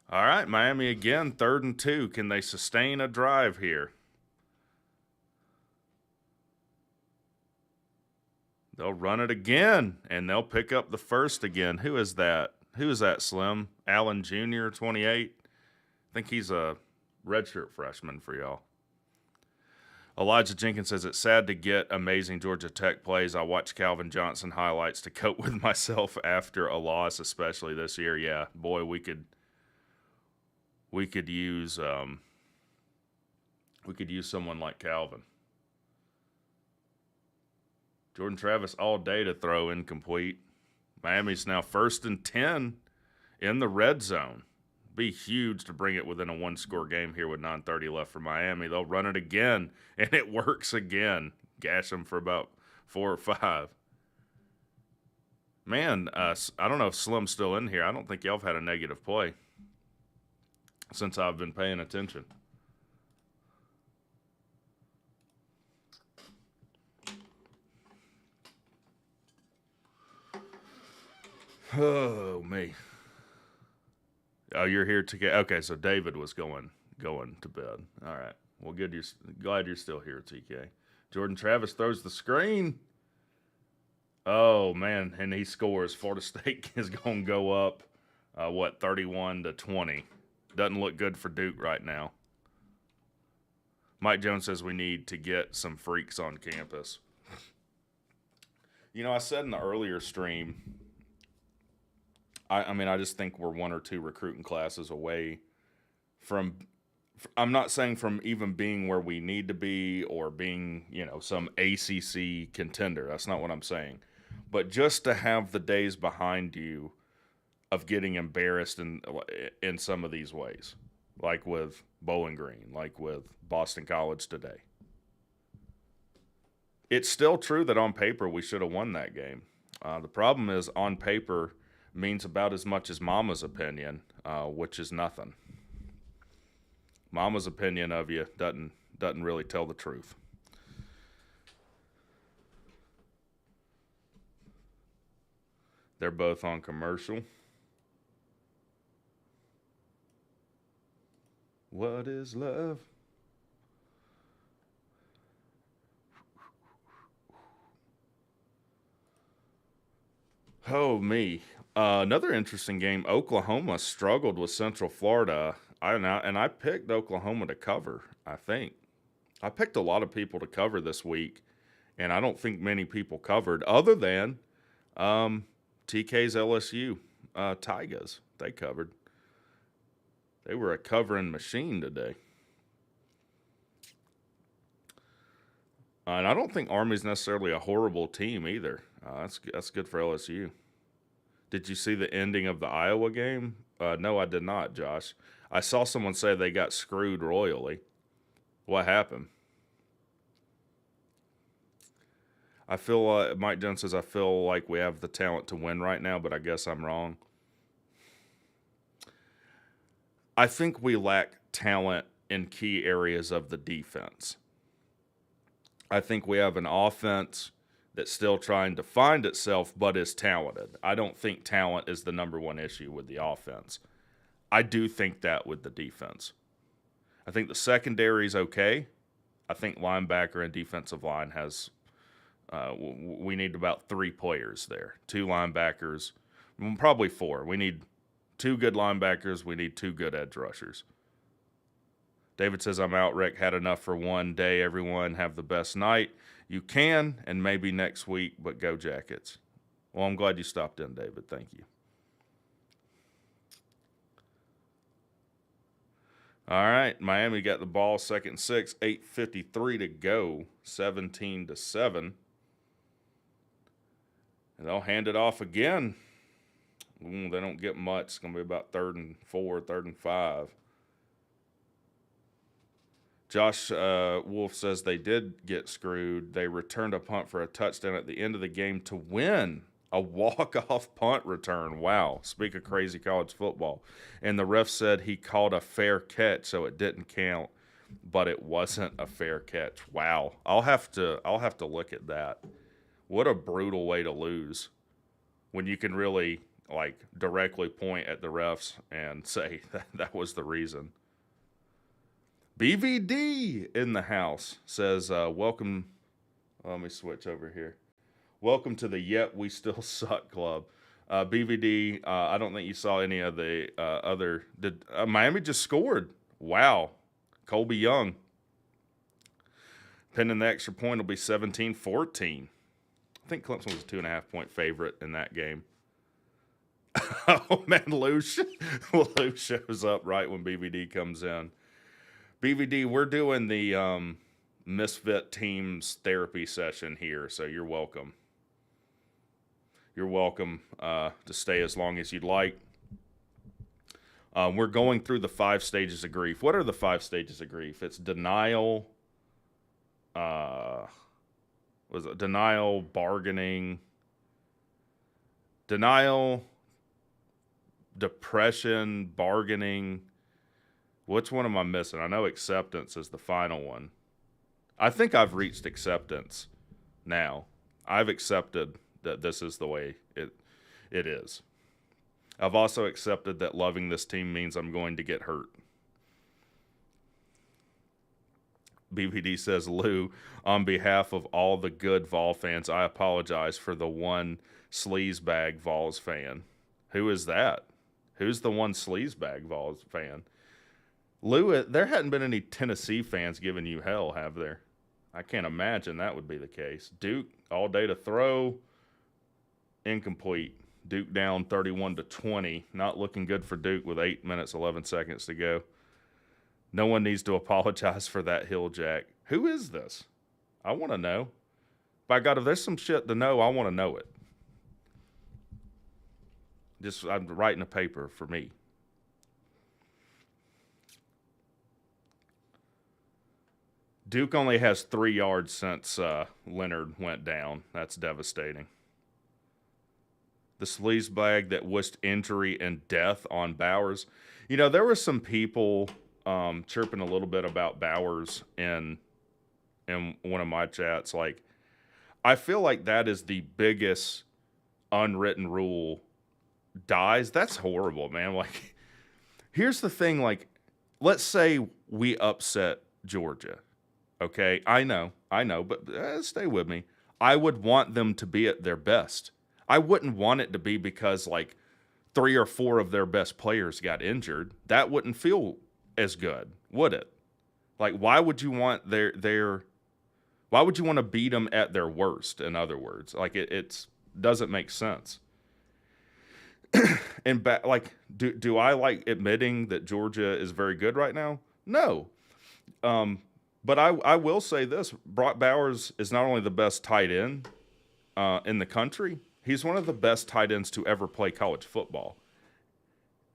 All right, Miami again, 3rd and 2. Can they sustain a drive here? They'll run it again, and they'll pick up the 1st again. Who is that? Who is that, Slim? Allen Jr., 28? I think he's a redshirt freshman for y'all. Elijah Jenkins says, it's sad to get amazing Georgia Tech plays. I watch Calvin Johnson highlights to cope with myself after a loss, especially this year. Yeah, boy, we could use someone like Calvin. Jordan Travis all day to throw, incomplete. Miami's now 1st and 10 in the red zone. Be huge to bring it within a 1-score game here with 9:30 left for Miami. They'll run it again, and it works again. Gash them for about 4 or 5. Man, I don't know if Slim's still in here. I don't think y'all have had a negative play since I've been paying attention. Oh, me. Oh, you're here to get. Okay, so David was going to bed. All right. Well, good. Glad you're still here, TK. Jordan Travis throws the screen. Oh man, and he scores. Florida State is going to go up. 31-20. Doesn't look good for Duke right now. Mike Jones says we need to get some freaks on campus. You know, I said in the earlier stream, I just think we're 1 or 2 recruiting classes away from, I'm not saying from even being where we need to be or being, some ACC contender. That's not what I'm saying. But just to have the days behind you of getting embarrassed in some of these ways, like with Bowling Green, like with Boston College today. It's still true that on paper we should have won that game. The problem is on paper means about as much as Mama's opinion, which is nothing. Mama's opinion of you doesn't really tell the truth. They're both on commercial. What is love? Oh, me. Another interesting game. Oklahoma struggled with Central Florida. I picked Oklahoma to cover, I think. I picked a lot of people to cover this week, And I don't think many people covered other than TK's LSU, Tigers. They covered. They were a covering machine today. And I don't think Army's necessarily a horrible team either. That's good for LSU. Did you see the ending of the Iowa game? No, I did not, Josh. I saw someone say they got screwed royally. What happened? I feel Mike Jones says, I feel like we have the talent to win right now, but I guess I'm wrong. I think we lack talent in key areas of the defense. I think we have an offense that's still trying to find itself, but is talented. I don't think talent is the number one issue with the offense. I do think that with the defense. I think the secondary is okay. I think linebacker and defensive line has we need about 3 players there. 2 linebackers, probably 4. We need 2 good linebackers. We need 2 good edge rushers. David says, I'm out, Rick. Had enough for one day. Everyone have the best night you can, and maybe next week, but go Jackets. Well, I'm glad you stopped in, David. Thank you. All right, Miami got the ball, 2nd and 6, 8:53 to go, 17-7. And they'll hand it off again. They don't get much. It's going to be about 3rd and 4, 3rd and 5. Josh Wolf says they did get screwed. They returned a punt for a touchdown at the end of the game to win. A walk-off punt return. Wow. Speak of crazy college football. And the ref said he called a fair catch, so it didn't count, but it wasn't a fair catch. Wow. I'll have to look at that. What a brutal way to lose when you can really directly point at the refs and say that was the reason. BVD in the house says, welcome. Let me switch over here. Welcome to the Yet We Still Suck Club. BVD, I don't think you saw any of the other. Miami just scored. Wow. Colby Young. Pinning the extra point will be 17-14. I think Clemson was a 2.5-point favorite in that game. Oh, man, Lou shows up right when BVD comes in. BVD, we're doing the Misfit Teams therapy session here, so you're welcome. You're welcome to stay as long as you'd like. We're going through the 5 stages of grief. What are the 5 stages of grief? It's denial, denial, bargaining, denial, depression, bargaining. Which one am I missing? I know acceptance is the final one. I think I've reached acceptance now. I've accepted that this is the way it is. I've also accepted that loving this team means I'm going to get hurt. BVD says, Lou, on behalf of all the good Vol fans, I apologize for the one sleazebag Vols fan. Who is that? Who's the one sleazebag Vols fan? Lou, there hadn't been any Tennessee fans giving you hell, have there? I can't imagine that would be the case. Duke, all day to throw, incomplete. Duke down 31-20. Not looking good for Duke with 8 minutes, 11 seconds to go. No one needs to apologize for that hill jack. Who is this? I want to know. By God, if there's some shit to know, I want to know it. I'm writing a paper for me. Duke only has 3 yards since Leonard went down. That's devastating. The sleazebag that wished injury and death on Bowers. You know, there were some people chirping a little bit about Bowers in one of my chats. Like, I feel like that is the biggest unwritten rule. Dies. That's horrible, man. Like, here's the thing. Like, let's say we upset Georgia. Okay, I know, but stay with me. I would want them to be at their best. I wouldn't want it to be because, 3 or 4 of their best players got injured. That wouldn't feel as good, would it? Why would you want Why would you want to beat them at their worst? In other words, like it doesn't make sense. And do I like admitting that Georgia is very good right now? No. But I will say this: Brock Bowers is not only the best tight end in the country, he's one of the best tight ends to ever play college football.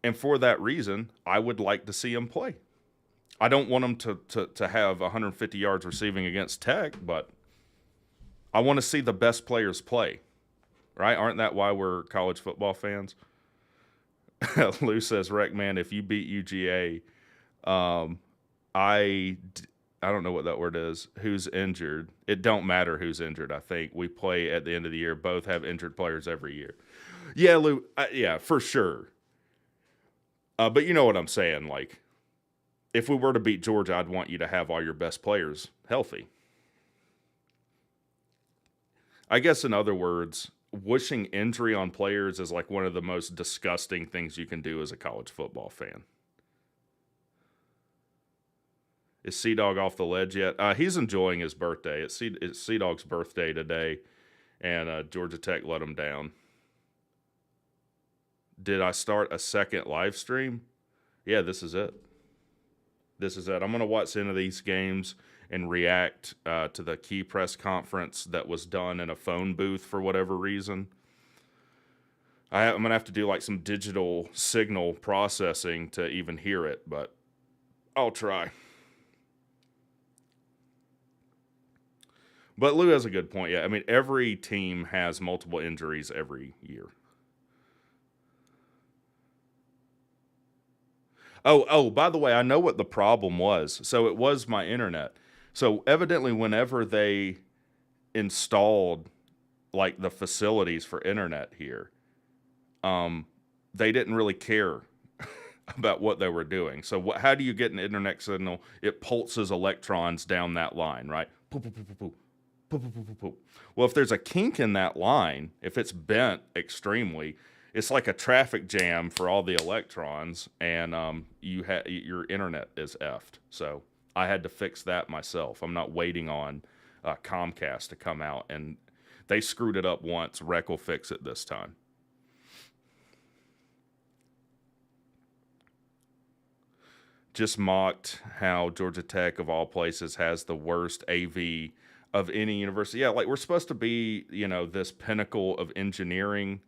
And for that reason, I would like to see him play. I don't want him to have 150 yards receiving against Tech, but I want to see the best players play, right? Aren't that why we're college football fans? Lou says, Wreck, man, if you beat UGA, I don't know what that word is. Who's injured? It don't matter who's injured, I think. We play at the end of the year. Both have injured players every year. Yeah, Lou, yeah, for sure. But you know what I'm saying. Like, if we were to beat Georgia, I'd want you to have all your best players healthy. I guess, in other words, wishing injury on players is like one of the most disgusting things you can do as a college football fan. Is Sea-Dog off the ledge yet? He's enjoying his birthday. It's Sea-Dog's birthday today, and Georgia Tech let him down. Did I start a second live stream? Yeah, this is it. This is it. I'm going to watch into these games and react to the key press conference that was done in a phone booth for whatever reason. I'm going to have to do like some digital signal processing to even hear it, but I'll try. But Lou has a good point. Yeah, I mean, every team has multiple injuries every year. Oh, by the way, I know what the problem was. So it was my internet. So evidently, whenever they installed like the facilities for internet here, they didn't really care about what they were doing. So how do you get an internet signal? It pulses electrons down that line, right? Poop, poop, poop, poop, poop. Well, if there's a kink in that line, if it's bent extremely, it's like a traffic jam for all the electrons, and your internet is effed. So I had to fix that myself. I'm not waiting on Comcast to come out, and they screwed it up once. Rec will fix it this time. Just mocked how Georgia Tech, of all places, has the worst AV of any university. Yeah, like we're supposed to be, this pinnacle of engineering,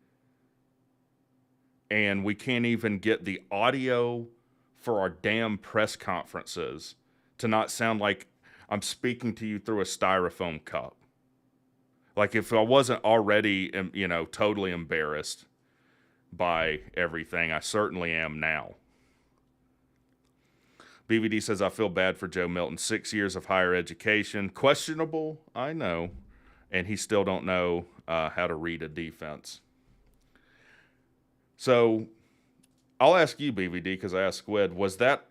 and we can't even get the audio for our damn press conferences to not sound like I'm speaking to you through a styrofoam cup. Like if I wasn't already, totally embarrassed by everything, I certainly am now. BVD says, I feel bad for Joe Milton. 6 years of higher education. Questionable, I know. And he still don't know how to read a defense. So I'll ask you, BVD, because I asked Squid, was that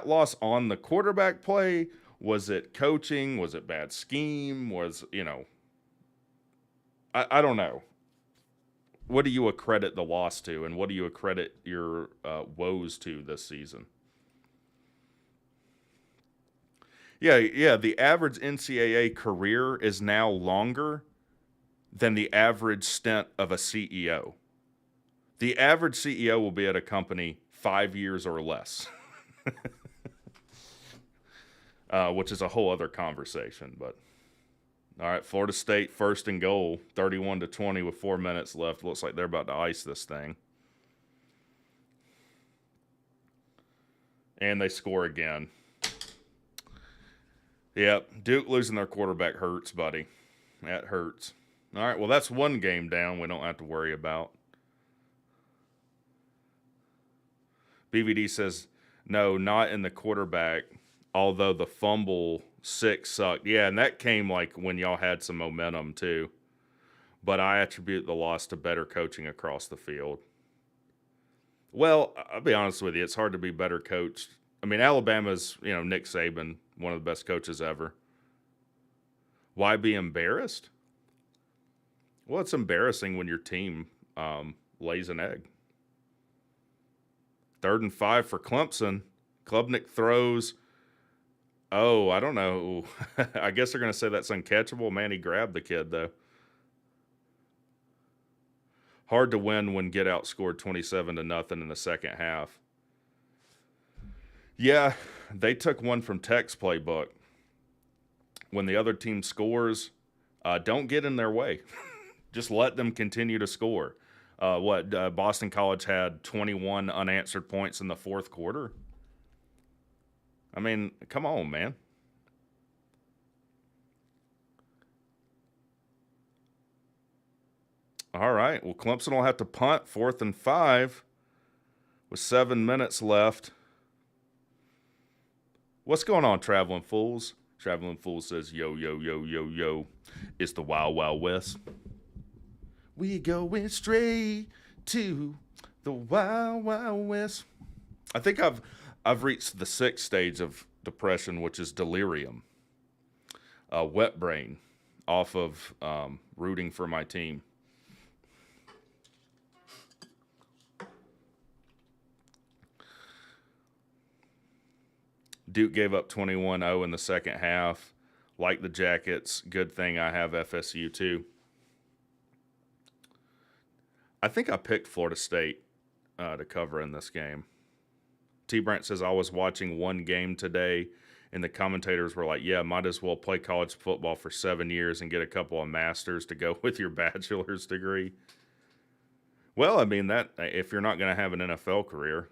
loss on the quarterback play? Was it coaching? Was it bad scheme? I don't know. What do you accredit the loss to, and what do you accredit your woes to this season? Yeah, the average NCAA career is now longer than the average stint of a CEO. The average CEO will be at a company 5 years or less, which is a whole other conversation. But all right, Florida State 1st and goal, 31-20 with 4 minutes left. Looks like they're about to ice this thing. And they score again. Yep, Duke losing their quarterback hurts, buddy. That hurts. All right, well, that's one game down we don't have to worry about. BVD says, no, not in the quarterback, although the fumble 6 sucked. Yeah, and that came like when y'all had some momentum too. But I attribute the loss to better coaching across the field. Well, I'll be honest with you, it's hard to be better coached. I mean, Alabama's, Nick Saban, one of the best coaches ever. Why be embarrassed? Well, it's embarrassing when your team lays an egg. 3rd and 5 for Clemson. Klubnik throws Oh, I don't know. I guess they're going to say that's uncatchable. Man, he grabbed the kid, though. Hard to win when get outscored 27-0 in the second half. Yeah, they took one from Tech's playbook. When the other team scores, don't get in their way. Just let them continue to score. Boston College had 21 unanswered points in the fourth quarter. I mean, come on, man. All right. Well, Clemson will have to punt 4th and 5 with 7 minutes left. What's going on, Traveling Fools? Traveling Fool says, yo, yo, yo, yo, yo. It's the Wild Wild West. We going straight to the Wild Wild West. I think I've reached the 6th stage of depression, which is delirium. Wet brain off of rooting for my team. Duke gave up 21-0 in the second half. Like the Jackets, good thing I have FSU too. I think I picked Florida State to cover in this game. T. Brent says, I was watching one game today, and the commentators were like, yeah, might as well play college football for 7 years and get a couple of masters to go with your bachelor's degree. Well, I mean, that if you're not going to have an NFL career,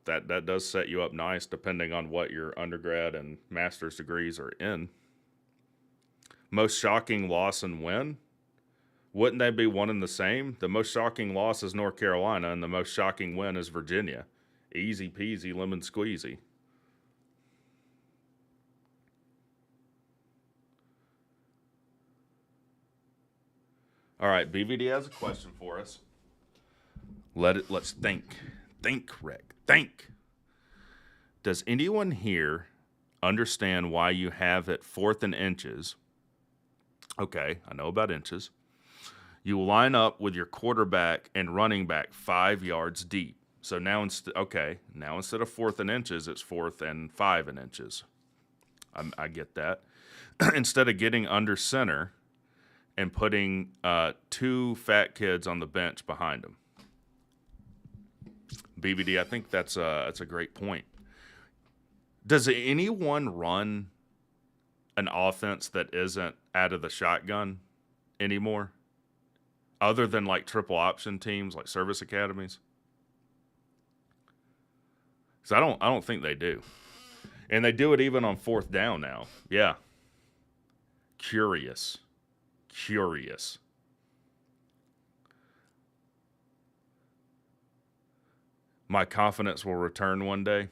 that does set you up nice depending on what your undergrad and master's degrees are in. Most shocking loss and win? Wouldn't they be one and the same? The most shocking loss is North Carolina, and the most shocking win is Virginia. Easy peasy, lemon squeezy. All right, BVD has a question for us. Let's think. Think, Rick. Think. Does anyone here understand why you have it 4th and inches? Okay, I know about inches. You line up with your quarterback and running back 5 yards deep. So now instead of 4th and inches, it's 4th and 5 and inches. I get that. Instead of getting under center and putting 2 fat kids on the bench behind them. BVD, I think that's a great point. Does anyone run an offense that isn't out of the shotgun anymore? Other than like triple option teams like service academies? So I don't think they do. And they do it even on 4th down now. Yeah. Curious. My confidence will return one day.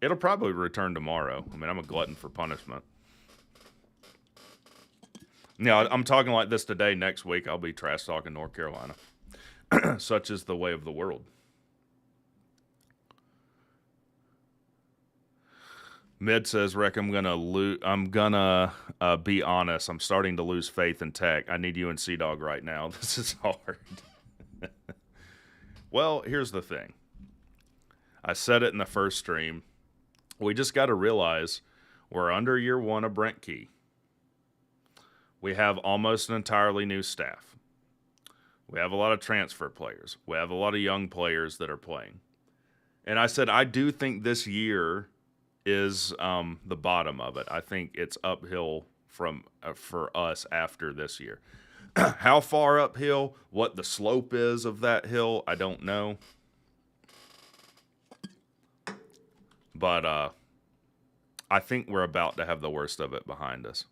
It'll probably return tomorrow. I mean, I'm a glutton for punishment. Now, I'm talking like this today. Next week, I'll be trash talking North Carolina. Such is the way of the world. Mid says, Rick, I'm gonna be honest. I'm starting to lose faith in Tech. I need UNC dog right now. This is hard. Well, here's the thing. I said it in the first stream. We just got to realize we're under year 1 of Brent Key. We have almost an entirely new staff. We have a lot of transfer players. We have a lot of young players that are playing. And I said, I do think this year is the bottom of it. I think it's uphill for us after this year. How far uphill, what the slope is of that hill, I don't know. But I think we're about to have the worst of it behind us.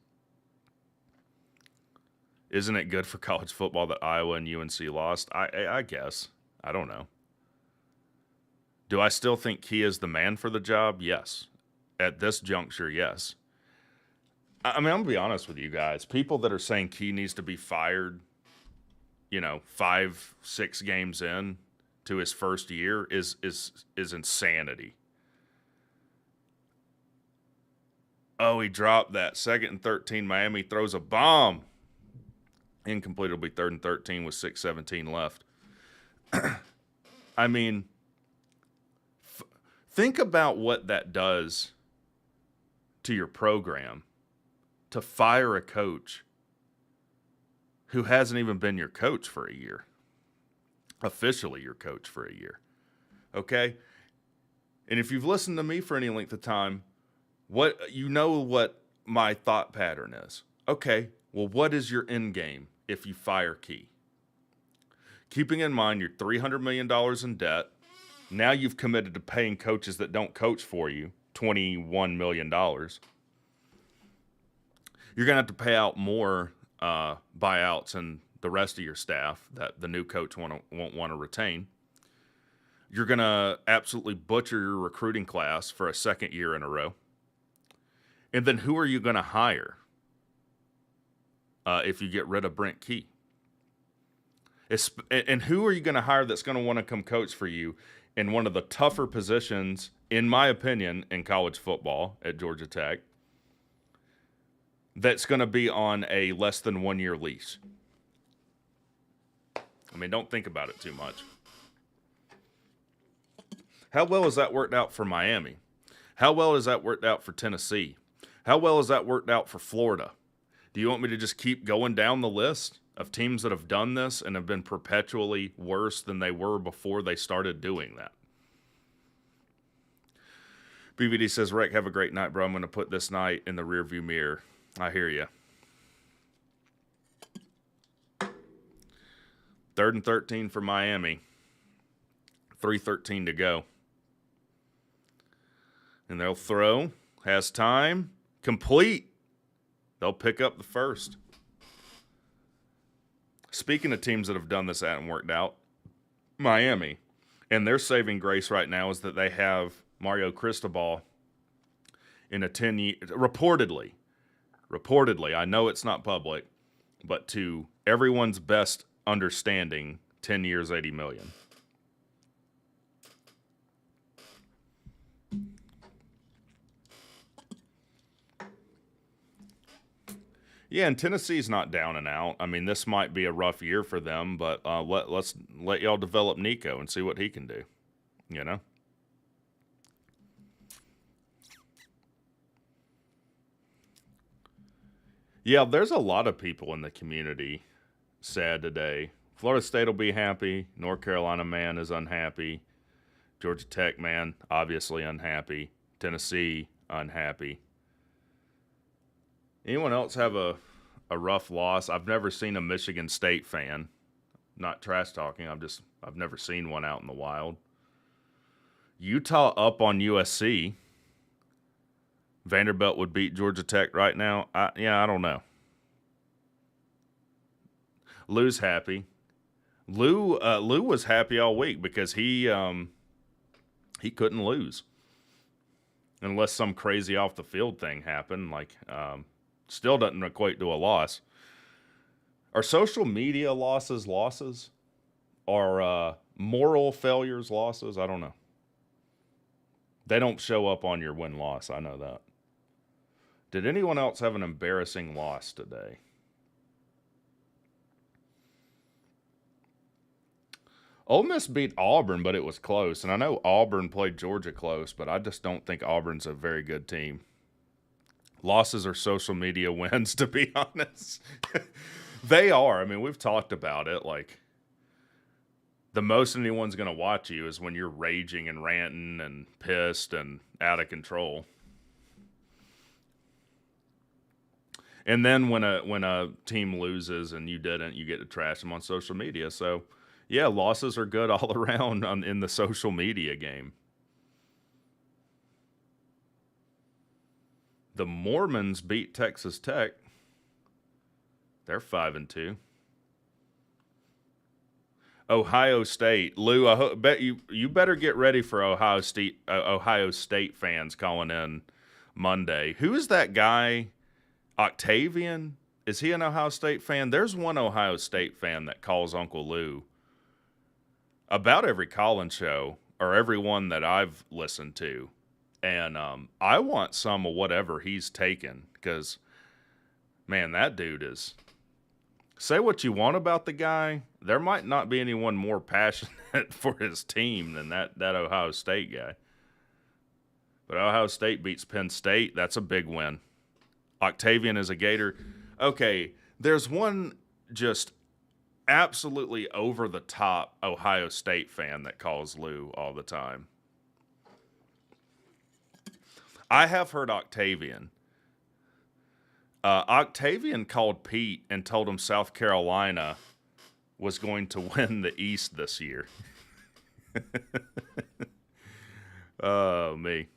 Isn't it good for college football that Iowa and UNC lost? I guess. I don't know. Do I still think he is the man for the job? Yes. At this juncture, yes. I mean, I'm going to be honest with you guys. People that are saying Key needs to be fired, 5-6 games in to his first year is insanity. Oh, he dropped that 2nd and 13. Miami throws a bomb. Incomplete. It'll be 3rd and 13 with 6:17 left. I mean, think about what that does to your program to fire a coach who hasn't even been your coach for a year? Officially your coach for a year. Okay? And if you've listened to me for any length of time, what my thought pattern is. Okay, well, what is your end game if you fire Key? Keeping in mind you're $300 million in debt. Now you've committed to paying coaches that don't coach for you $21 million. You're going to have to pay out more buyouts and the rest of your staff that the new coach won't want to retain. You're going to absolutely butcher your recruiting class for a second year in a row. And then who are you going to hire if you get rid of Brent Key? And who are you going to hire that's going to want to come coach for you in one of the tougher positions, in my opinion, in college football at Georgia Tech, that's going to be on a less than 1 year lease? I mean, don't think about it too much. How well has that worked out for Miami? How well has that worked out for Tennessee? How well has that worked out for Florida? Do you want me to just keep going down the list of teams that have done this and have been perpetually worse than they were before they started doing that? BVD says, Rec, have a great night, bro. I'm going to put this night in the rearview mirror. I hear you. 3rd and 13 for Miami. 3:13 to go. And they'll throw. Has time. Complete. They'll pick up the first. Speaking of teams that have done this and worked out, Miami. And their saving grace right now is that they have Mario Cristobal in a 10-year, reportedly, I know it's not public, but to everyone's best understanding, 10 years, $80 million. Yeah, and Tennessee's not down and out. I mean, this might be a rough year for them, but let's let y'all develop Nico and see what he can do, you know? Yeah, there's a lot of people in the community sad today. Florida State will be happy. North Carolina man is unhappy. Georgia Tech man, obviously unhappy. Tennessee, unhappy. Anyone else have a rough loss? I've never seen a Michigan State fan. Not trash talking. I've never seen one out in the wild. Utah up on USC. Vanderbilt would beat Georgia Tech right now. I don't know. Lou's happy. Lou was happy all week because he couldn't lose unless some crazy off the field thing happened. Like, still doesn't equate to a loss. Are social media losses? Are moral failures losses? I don't know. They don't show up on your win-loss. I know that. Did anyone else have an embarrassing loss today? Ole Miss beat Auburn, but it was close. And I know Auburn played Georgia close, but I just don't think Auburn's a very good team. Losses are social media wins, to be honest. They are. I mean, we've talked about it. Like, the most anyone's going to watch you is when you're raging and ranting and pissed and out of control. And then when a team loses and you didn't, you get to trash them on social media. So, yeah, losses are good all around in the social media game. The Mormons beat Texas Tech. They're 5-2. Ohio State. Lou, I bet you better get ready for Ohio State fans calling in Monday. Who is that guy? Octavian? Is he an Ohio State fan? There's one Ohio State fan that calls Uncle Lou about every call-in show, or every one that I've listened to. And I want some of whatever he's taken, because, man, that dude is... Say what you want about the guy, there might not be anyone more passionate for his team than that Ohio State guy. But Ohio State beats Penn State. That's a big win. Octavian is a Gator. Okay, there's one just absolutely over-the-top Ohio State fan that calls Lou all the time. I have heard Octavian. Octavian called Pete and told him South Carolina was going to win the East this year. Oh, me.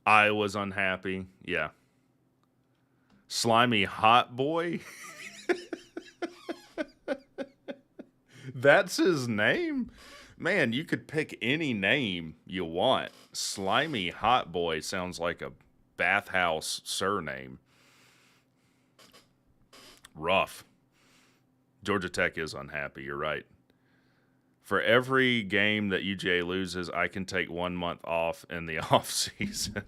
I was unhappy. Yeah. Slimy Hot Boy? That's his name? Man, you could pick any name you want. Slimy Hot Boy sounds like a bathhouse surname. Rough. Georgia Tech is unhappy, you're right. For every game that UGA loses, I can take 1 month off in the off season.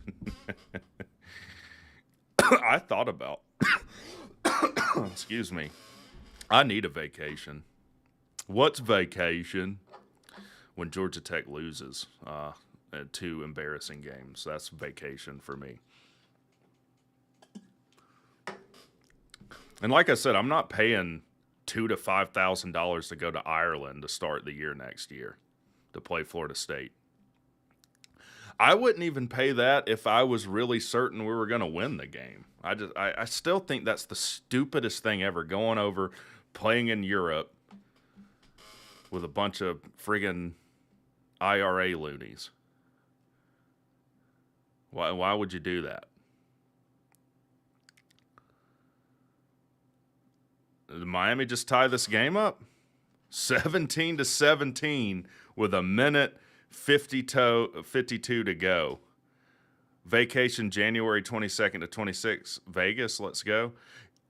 I thought about, excuse me, I need a vacation. What's vacation? When Georgia Tech loses 2 embarrassing games. That's vacation for me. And like I said, I'm not paying $2,000 to $5,000 to go to Ireland to start the year next year to play Florida State. I wouldn't even pay that if I was really certain we were going to win the game. I still think that's the stupidest thing ever, going over, playing in Europe with a bunch of friggin' IRA loonies. Why would you do that? Did Miami just tie this game up? 17-17 with a minute 52 to go. Vacation January 22nd to 26th. Vegas, let's go.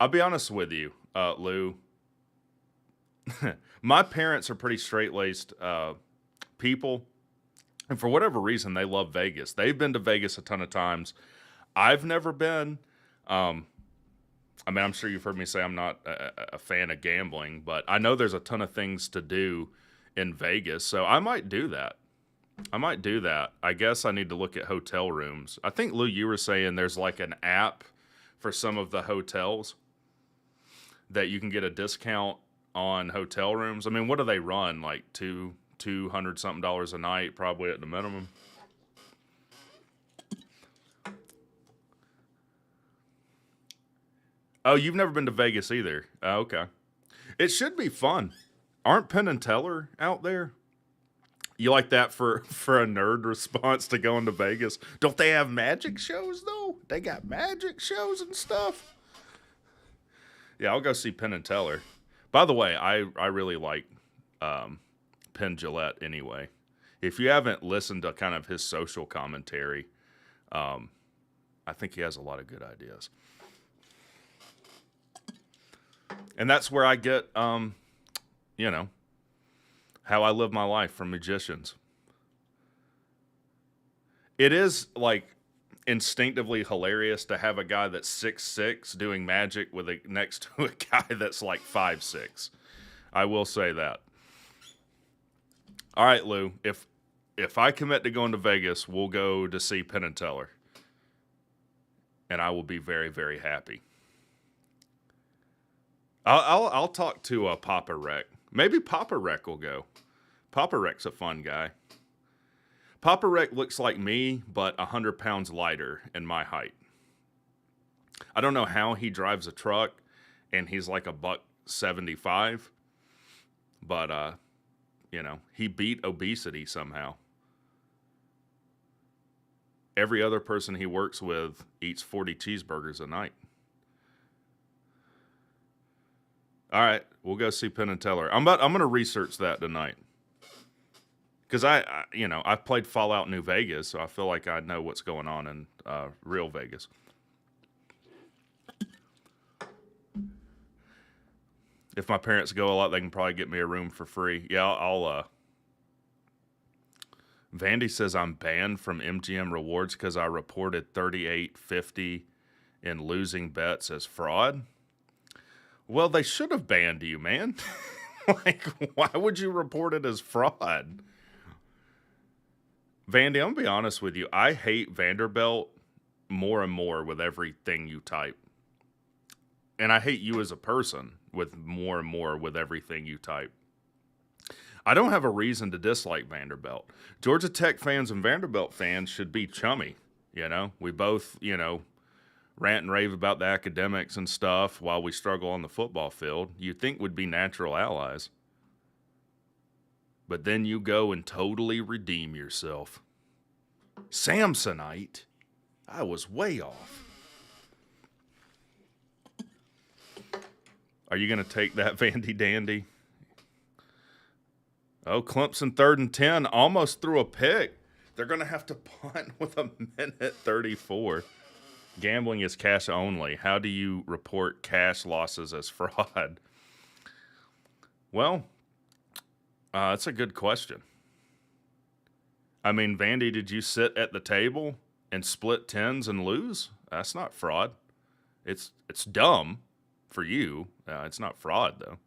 I'll be honest with you, Lou. My parents are pretty straight-laced people. And for whatever reason, they love Vegas. They've been to Vegas a ton of times. I've never been. I mean, I'm sure you've heard me say I'm not a fan of gambling, but I know there's a ton of things to do in Vegas, so I might do that. I guess I need to look at hotel rooms. I think, Lou, you were saying there's like an app for some of the hotels that you can get a discount on hotel rooms. I mean, what do they run? Like $200 something a night, probably at the minimum. Oh, you've never been to Vegas either. Oh, okay. It should be fun. Aren't Penn and Teller out there? You like that for a nerd response to going to Vegas? Don't they have magic shows, though? They got magic shows and stuff. Yeah, I'll go see Penn and Teller. By the way, I really like Penn Jillette anyway. If you haven't listened to kind of his social commentary, I think he has a lot of good ideas. And that's where I get, how I live my life from magicians. It is, like, instinctively hilarious to have a guy that's 6'6" doing magic with next to a guy that's like 5'6". I will say that. All right, Lou, if I commit to going to Vegas, we'll go to see Penn and Teller. And I will be very, very happy. I'll talk to Papa Rec. Maybe Papa Rec will go. Papa Rec's a fun guy. Papa Rec looks like me, but 100 pounds lighter in my height. I don't know how he drives a truck, and he's like $175. But, he beat obesity somehow. Every other person he works with eats 40 cheeseburgers a night. All right, we'll go see Penn and Teller. I'm going to research that tonight. Because I've played Fallout New Vegas, so I feel like I know what's going on in real Vegas. If my parents go a lot, they can probably get me a room for free. Yeah, I'll Vandy says I'm banned from MGM Rewards because I reported $38.50 in losing bets as fraud. Well, they should have banned you, man. Like, why would you report it as fraud? Vandy, I'm going to be honest with you. I hate Vanderbilt more and more with everything you type. And I hate you as a person with more and more with everything you type. I don't have a reason to dislike Vanderbilt. Georgia Tech fans and Vanderbilt fans should be chummy. You know, we both, rant and rave about the academics and stuff while we struggle on the football field. You'd think would be natural allies. But then you go and totally redeem yourself. Samsonite? I was way off. Are you going to take that, Vandy Dandy? Oh, Clemson 3rd and 10, almost threw a pick. They're going to have to punt with a minute 34. Gambling is cash only. How do you report cash losses as fraud? Well, that's a good question. I mean, Vandy, did you sit at the table and split tens and lose? That's not fraud. It's dumb for you. It's not fraud, though.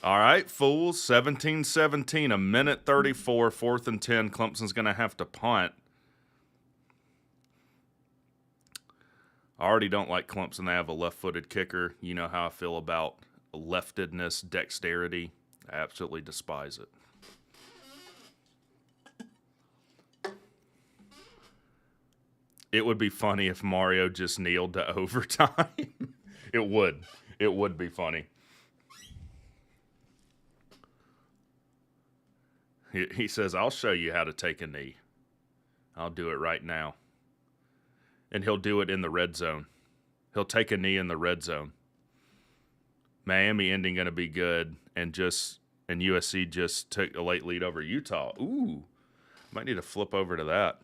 All right, fools, 17-17, a minute 34, 4th and 10. Clemson's going to have to punt. I already don't like Clemson. They have a left-footed kicker. You know how I feel about leftedness, dexterity. I absolutely despise it. It would be funny if Mario just kneeled to overtime. It would. It would be funny. He says, I'll show you how to take a knee. I'll do it right now. And he'll do it in the red zone. He'll take a knee in the red zone. Miami ending going to be good, and USC just took a late lead over Utah. Ooh, might need to flip over to that.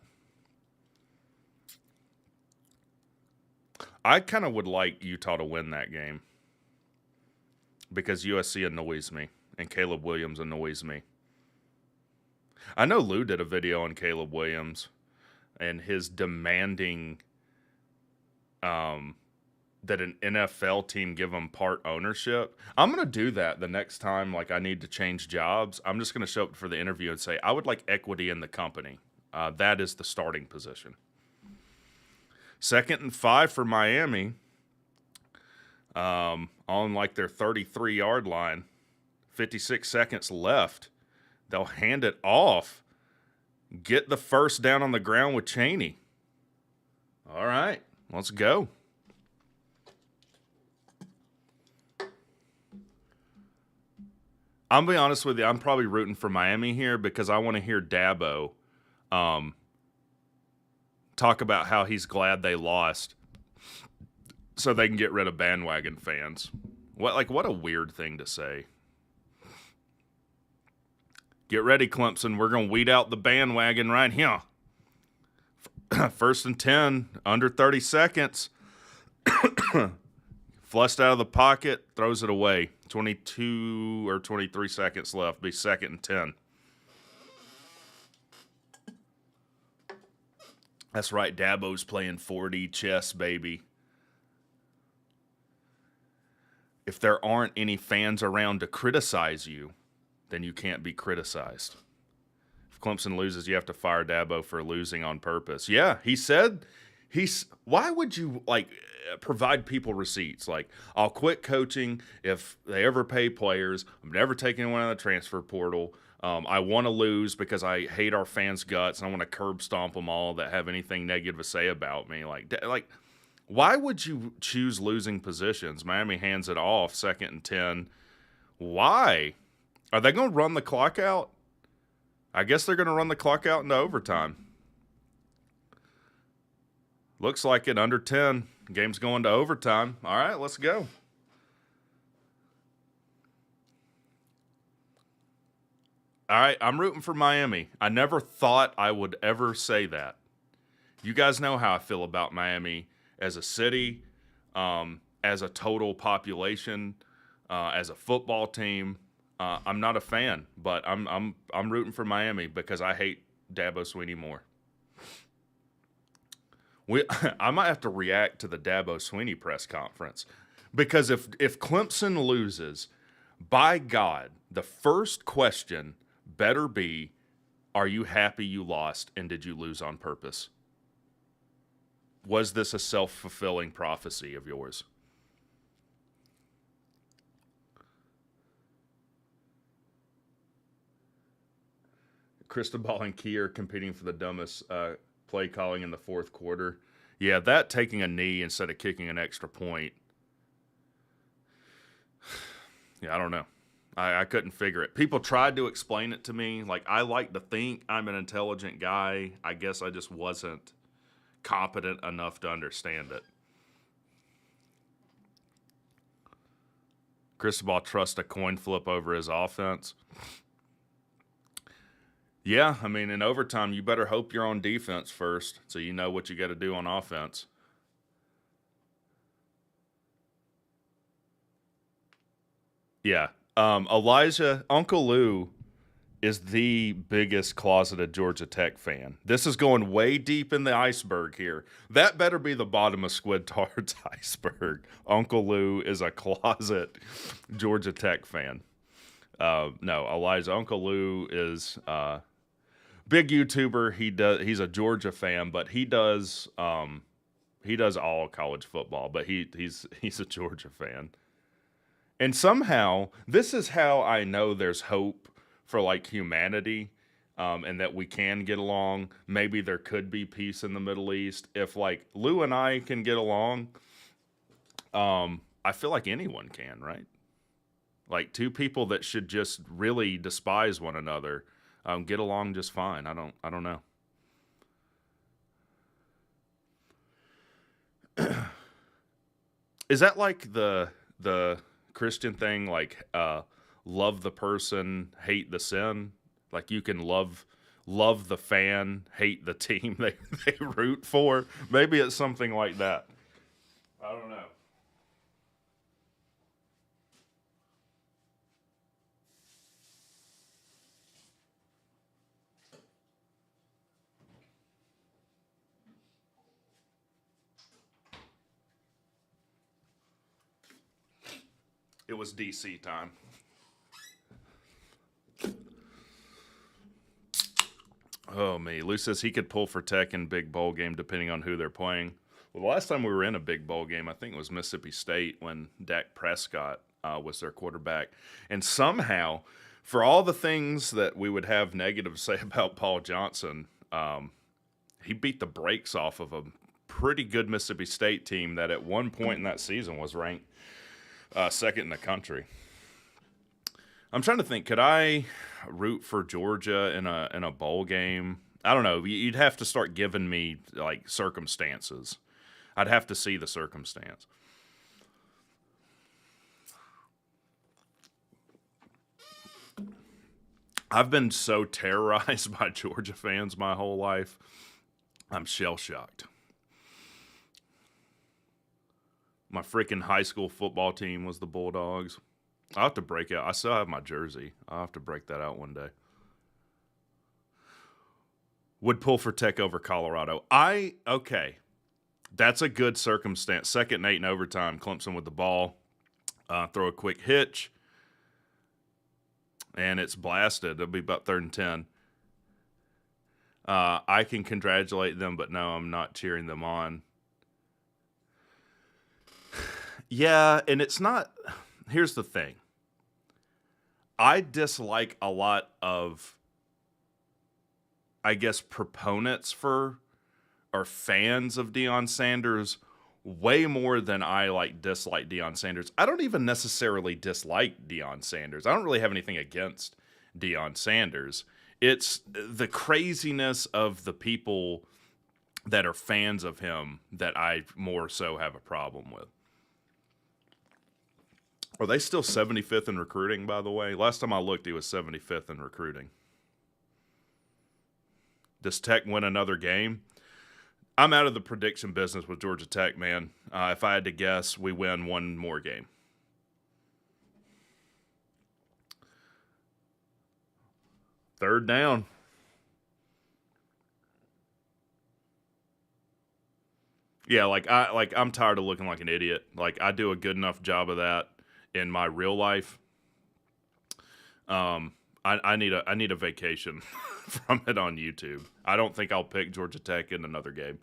I kind of would like Utah to win that game because USC annoys me, and Caleb Williams annoys me. I know Lou did a video on Caleb Williams and his demanding that an NFL team give him part ownership. I'm going to do that the next time I need to change jobs. I'm just going to show up for the interview and say, I would like equity in the company. That is the starting position. 2nd and 5 for Miami on their 33-yard line. 56 seconds left. They'll hand it off. Get the first down on the ground with Chaney. All right, let's go. I'll be honest with you. I'm probably rooting for Miami here because I want to hear Dabo talk about how he's glad they lost so they can get rid of bandwagon fans. What a weird thing to say. Get ready, Clemson. We're going to weed out the bandwagon right here. 1st and 10, under 30 seconds. Flushed out of the pocket, throws it away. 22 or 23 seconds left. Be 2nd and 10. That's right. Dabo's playing 4D chess, baby. If there aren't any fans around to criticize you, then you can't be criticized. If Clemson loses, you have to fire Dabo for losing on purpose. Yeah, he said why would you provide people receipts? I'll quit coaching if they ever pay players. I'm never taking anyone out of the transfer portal. I want to lose because I hate our fans' guts and I want to curb stomp them all that have anything negative to say about me. Why would you choose losing positions? Miami hands it off, 2nd and 10. Why? Are they going to run the clock out? I guess they're going to run the clock out into overtime. Looks like it, under 10. Game's going to overtime. All right, let's go. All right, I'm rooting for Miami. I never thought I would ever say that. You guys know how I feel about Miami as a city, as a total population, as a football team. I'm not a fan, but I'm rooting for Miami because I hate Dabo Swinney more. I might have to react to the Dabo Swinney press conference because if Clemson loses, By God, the first question better be, are you happy you lost and did you lose on purpose? Was this a self-fulfilling prophecy of yours? Cristobal and Key are competing for the dumbest play calling in the fourth quarter. Yeah, that taking a knee instead of kicking an extra point. Yeah, I don't know. I couldn't figure it. People tried to explain it to me. Like, I like to think I'm an intelligent guy. I guess I just wasn't competent enough to understand it. Cristobal trusts a coin flip over his offense. Yeah, I mean, in overtime, you better hope you're on defense first so you know what you got to do on offense. Yeah. Elijah, Uncle Lou is the biggest closeted Georgia Tech fan. This is going way deep in the iceberg here. That better be the bottom of Squid Tard's iceberg. Uncle Lou is a closet Georgia Tech fan. No, Elijah, Uncle Lou is big YouTuber. He's a Georgia fan, but he does all college football, but he's a Georgia fan. And somehow, this is how I know there's hope for like humanity, and that we can get along. Maybe there could be peace in the Middle East if like Lou and I can get along. I feel like anyone can, right? Like two people that should just really despise one another, get along just fine. I don't know. Is that like the Christian thing, like love the person, hate the sin? Like you can love the fan, hate the team they root for. Maybe it's something like that. I don't know. It was DC time. Oh me. Lou says he could pull for Tech in big bowl game depending on who they're playing. Well, the last time we were in a big bowl game, I think it was Mississippi State when Dak Prescott was their quarterback. And somehow, for all the things that we would have negative to say about Paul Johnson, he beat the brakes off of a pretty good Mississippi State team that at one point in that season was ranked second in the country. I'm trying to think. Could I root for Georgia in a bowl game? I don't know. You'd have to start giving me like circumstances. I'd have to see the circumstance. I've been so terrorized by Georgia fans my whole life. I'm shell shocked. My freaking high school football team was the Bulldogs. I'll have to break out. I still have my jersey. I'll have to break that out one day. Would pull for Tech over Colorado. Okay. That's a good circumstance. Second and 8 in overtime. Clemson with the ball. Throw a quick hitch. And it's blasted. It'll be about 3rd and 10. I can congratulate them, but no, I'm not cheering them on. Yeah, and it's not. Here's the thing. I dislike a lot of, I guess, proponents for or fans of Deion Sanders way more than I dislike Deion Sanders. I don't even necessarily dislike Deion Sanders. I don't really have anything against Deion Sanders. It's the craziness of the people that are fans of him that I more so have a problem with. Are they still 75th in recruiting, by the way? Last time I looked, he was 75th in recruiting. Does Tech win another game? I'm out of the prediction business with Georgia Tech, man. If I had to guess, we win one more game. Third down. Yeah, I'm tired of looking like an idiot. Like I do a good enough job of that in my real life. I need a vacation from it on YouTube. I don't think I'll pick Georgia Tech in another game.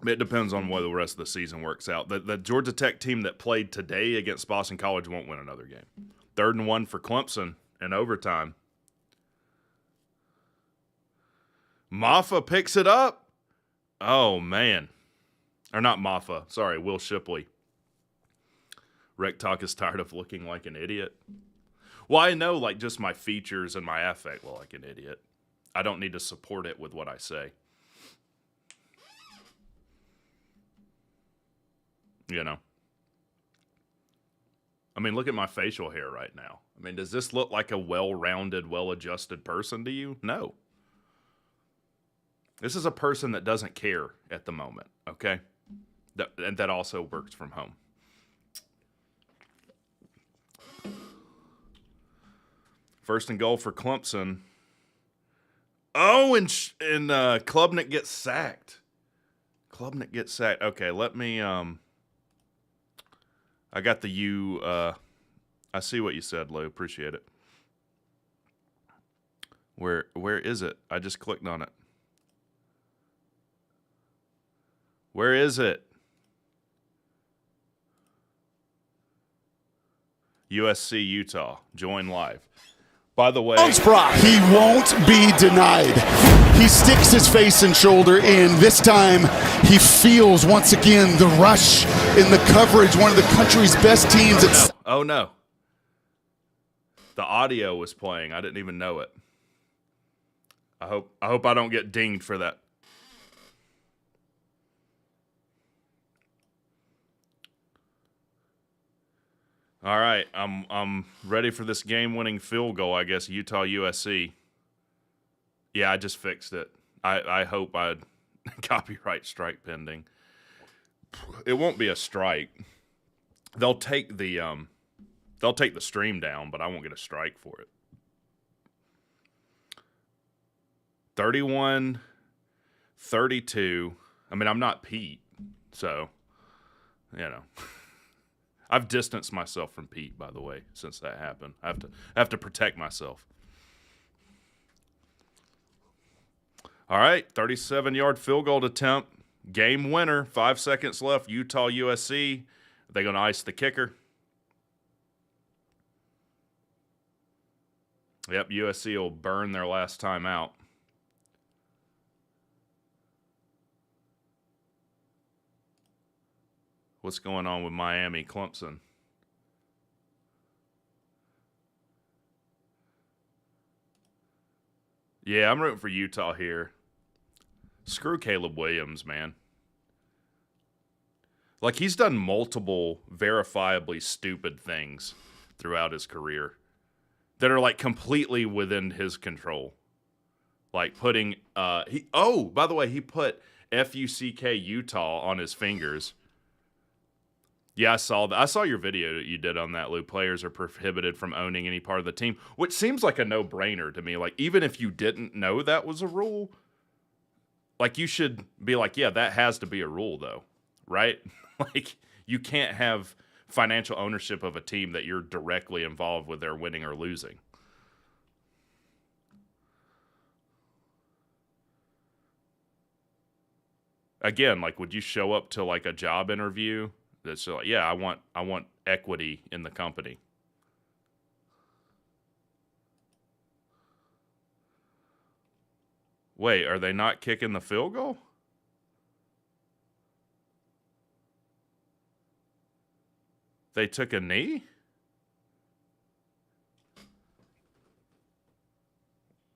It depends on whether the rest of the season works out. The Georgia Tech team that played today against Boston College won't win another game. 3rd and 1 for Clemson in overtime. Maffa picks it up. Oh, man. Or not Maffa. Sorry, Will Shipley. WreckTalk is tired of looking like an idiot. Well, I know, like, just my features and my affect look like an idiot. I don't need to support it with what I say. You know? I mean, look at my facial hair right now. I mean, does this look like a well-rounded, well-adjusted person to you? No. This is a person that doesn't care at the moment, okay? And that also works from home. First and goal for Clemson. Oh, and Klubnik gets sacked. Klubnik gets sacked. Okay, let me... I got the U. I see what you said, Lou. Appreciate it. Where is it? I just clicked on it. Where is it? USC, Utah. Join live. By the way, he won't be denied. He sticks his face and shoulder in. This time, he feels once again the rush in the coverage. One of the country's best teams. Oh no! The audio was playing. I didn't even know it. I hope I don't get dinged for that. All right, I'm ready for this game-winning field goal. I guess Utah USC. Yeah, I just fixed it. I hope I'd copyright strike pending. It won't be a strike. They'll take the stream down, but I won't get a strike for it. 31-32. I mean, I'm not Pete, so you know. I've distanced myself from Pete, by the way, since that happened. I have to protect myself. All right, 37-yard field goal attempt. Game winner. 5 seconds left. Utah, USC. Are they going to ice the kicker? Yep, USC will burn their last time out. What's going on with Miami, Clemson? Yeah, I'm rooting for Utah here. Screw Caleb Williams, man. Like, he's done multiple verifiably stupid things throughout his career that are, like, completely within his control. Like putting, by the way, he put FUCK Utah on his fingers. Yeah, I saw that. I saw your video that you did on that, Lou. Players are prohibited from owning any part of the team, which seems like a no-brainer to me. Like, even if you didn't know that was a rule, like, you should be like, yeah, that has to be a rule, though, right? Like, you can't have financial ownership of a team that you're directly involved with their winning or losing. Again, like, would you show up to, like, a job interview that's like, yeah, I want equity in the company? Wait, are they not kicking the field goal? They took a knee?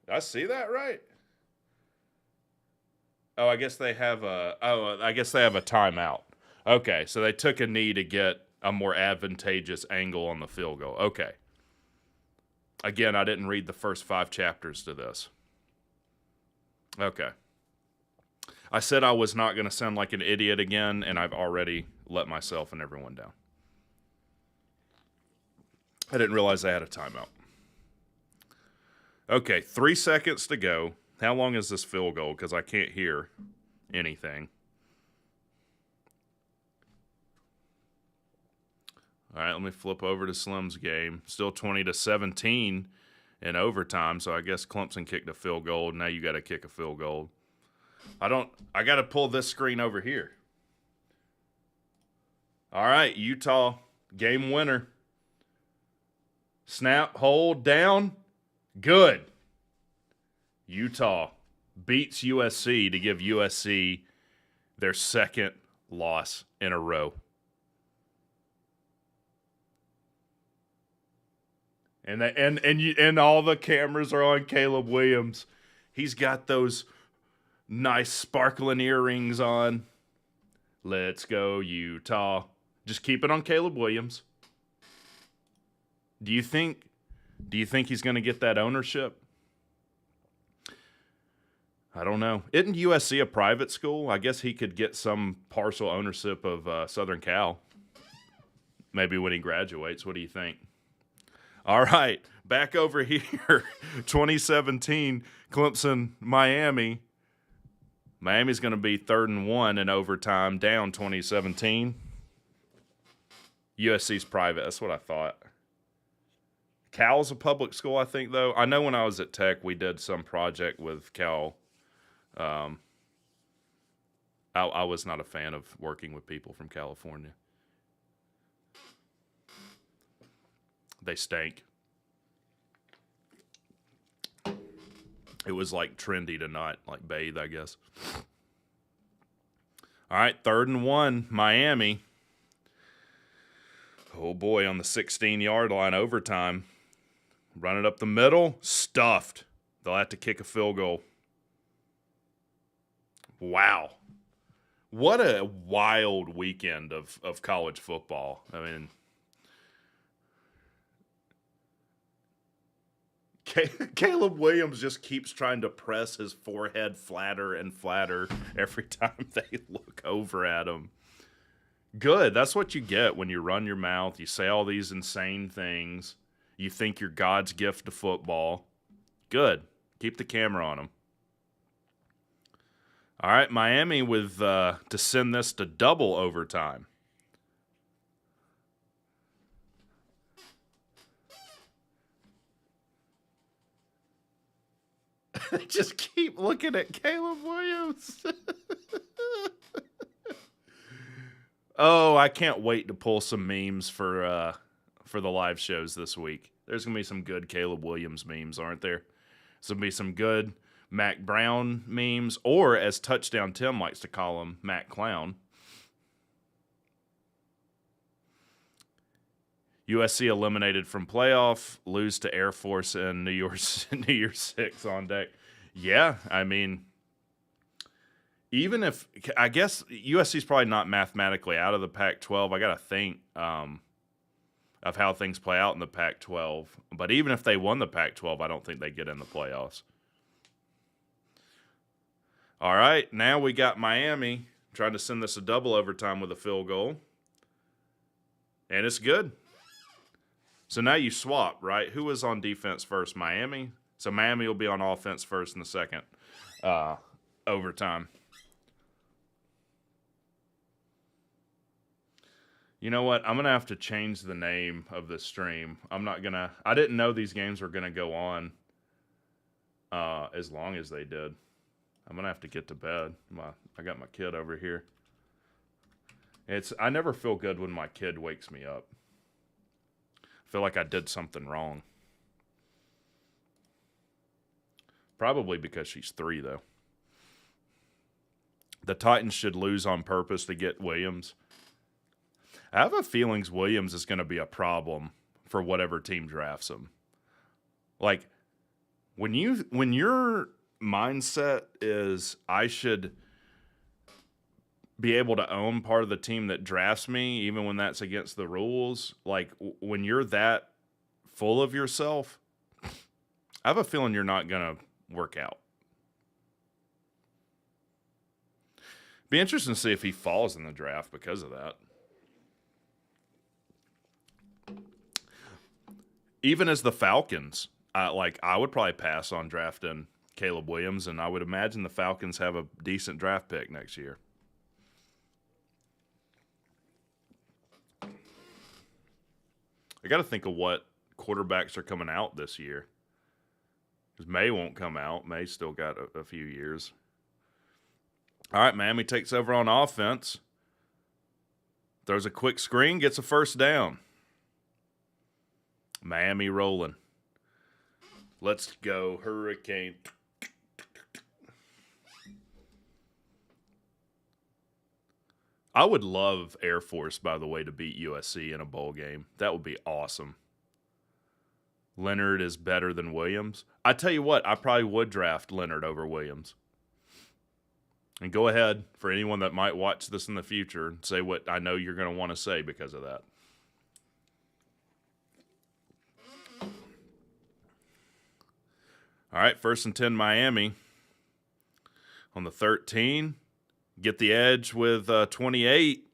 Did I see that right? Oh, I guess they have a timeout. Okay, so they took a knee to get a more advantageous angle on the field goal. Okay. Again, I didn't read the first 5 chapters to this. Okay. I said I was not going to sound like an idiot again, and I've already let myself and everyone down. I didn't realize I had a timeout. Okay, 3 seconds to go. How long is this field goal? Because I can't hear anything. All right, let me flip over to Slim's game. Still 20-17 in overtime, so I guess Clemson kicked a field goal. Now you got to kick a field goal. I got to pull this screen over here. All right, Utah, game winner. Snap, hold, down. Good. Utah beats USC to give USC their second loss in a row. And all the cameras are on Caleb Williams. He's got those nice sparkling earrings on. Let's go, Utah. Just keep it on Caleb Williams. Do you think he's going to get that ownership? I don't know. Isn't USC a private school? I guess he could get some partial ownership of Southern Cal. Maybe when he graduates. What do you think? All right, back over here. 2017, Clemson, Miami. Miami's going to be 3rd and 1 in overtime, down 2017. USC's private. That's what I thought. Cal's a public school, I think, though. I know when I was at Tech, we did some project with Cal. I was not a fan of working with people from California. They stank. It was like trendy to not like bathe, I guess. All right, 3rd and 1, Miami. Oh boy, on the 16-yard line, overtime. Running up the middle, stuffed. They'll have to kick a field goal. Wow. What a wild weekend of college football. I mean, Caleb Williams just keeps trying to press his forehead flatter and flatter every time they look over at him. Good. That's what you get when you run your mouth. You say all these insane things. You think you're God's gift to football. Good. Keep the camera on him. All right, Miami with to send this to double overtime. They just keep looking at Caleb Williams. Oh, I can't wait to pull some memes for the live shows this week. There's going to be some good Caleb Williams memes, aren't there? There's going to be some good Mac Brown memes, or as Touchdown Tim likes to call him, Mac Clown. USC eliminated from playoff, lose to Air Force in New Year's 6 on deck. Yeah, I mean, even if I guess USC's probably not mathematically out of the Pac-12. I got to think of how things play out in the Pac-12. But even if they won the Pac-12, I don't think they get in the playoffs. All right, now we got Miami trying to send this a double overtime with a field goal. And it's good. So now you swap, right? Who was on defense first? Miami? So Miami will be on offense first in the second overtime. You know what? I'm going to have to change the name of this stream. I didn't know these games were going to go on as long as they did. I'm going to have to get to bed. I got my kid over here. I never feel good when my kid wakes me up. I feel like I did something wrong. Probably because she's 3, though. The Titans should lose on purpose to get Williams. I have a feeling Williams is going to be a problem for whatever team drafts him. Like, when your mindset is I should be able to own part of the team that drafts me, even when that's against the rules, like when you're that full of yourself, I have a feeling you're not going to work out. Be interesting to see if he falls in the draft because of that. Even as the Falcons, I would probably pass on drafting Caleb Williams, and I would imagine the Falcons have a decent draft pick next year. I got to think of what quarterbacks are coming out this year. Because May won't come out. May's still got a few years. All right, Miami takes over on offense. Throws a quick screen, gets a first down. Miami rolling. Let's go, Hurricane. I would love Air Force, by the way, to beat USC in a bowl game. That would be awesome. Leonard is better than Williams. I tell you what, I probably would draft Leonard over Williams. And go ahead, for anyone that might watch this in the future, and say what I know you're going to want to say because of that. All right, 1st and 10 Miami. On the 13, get the edge with 28.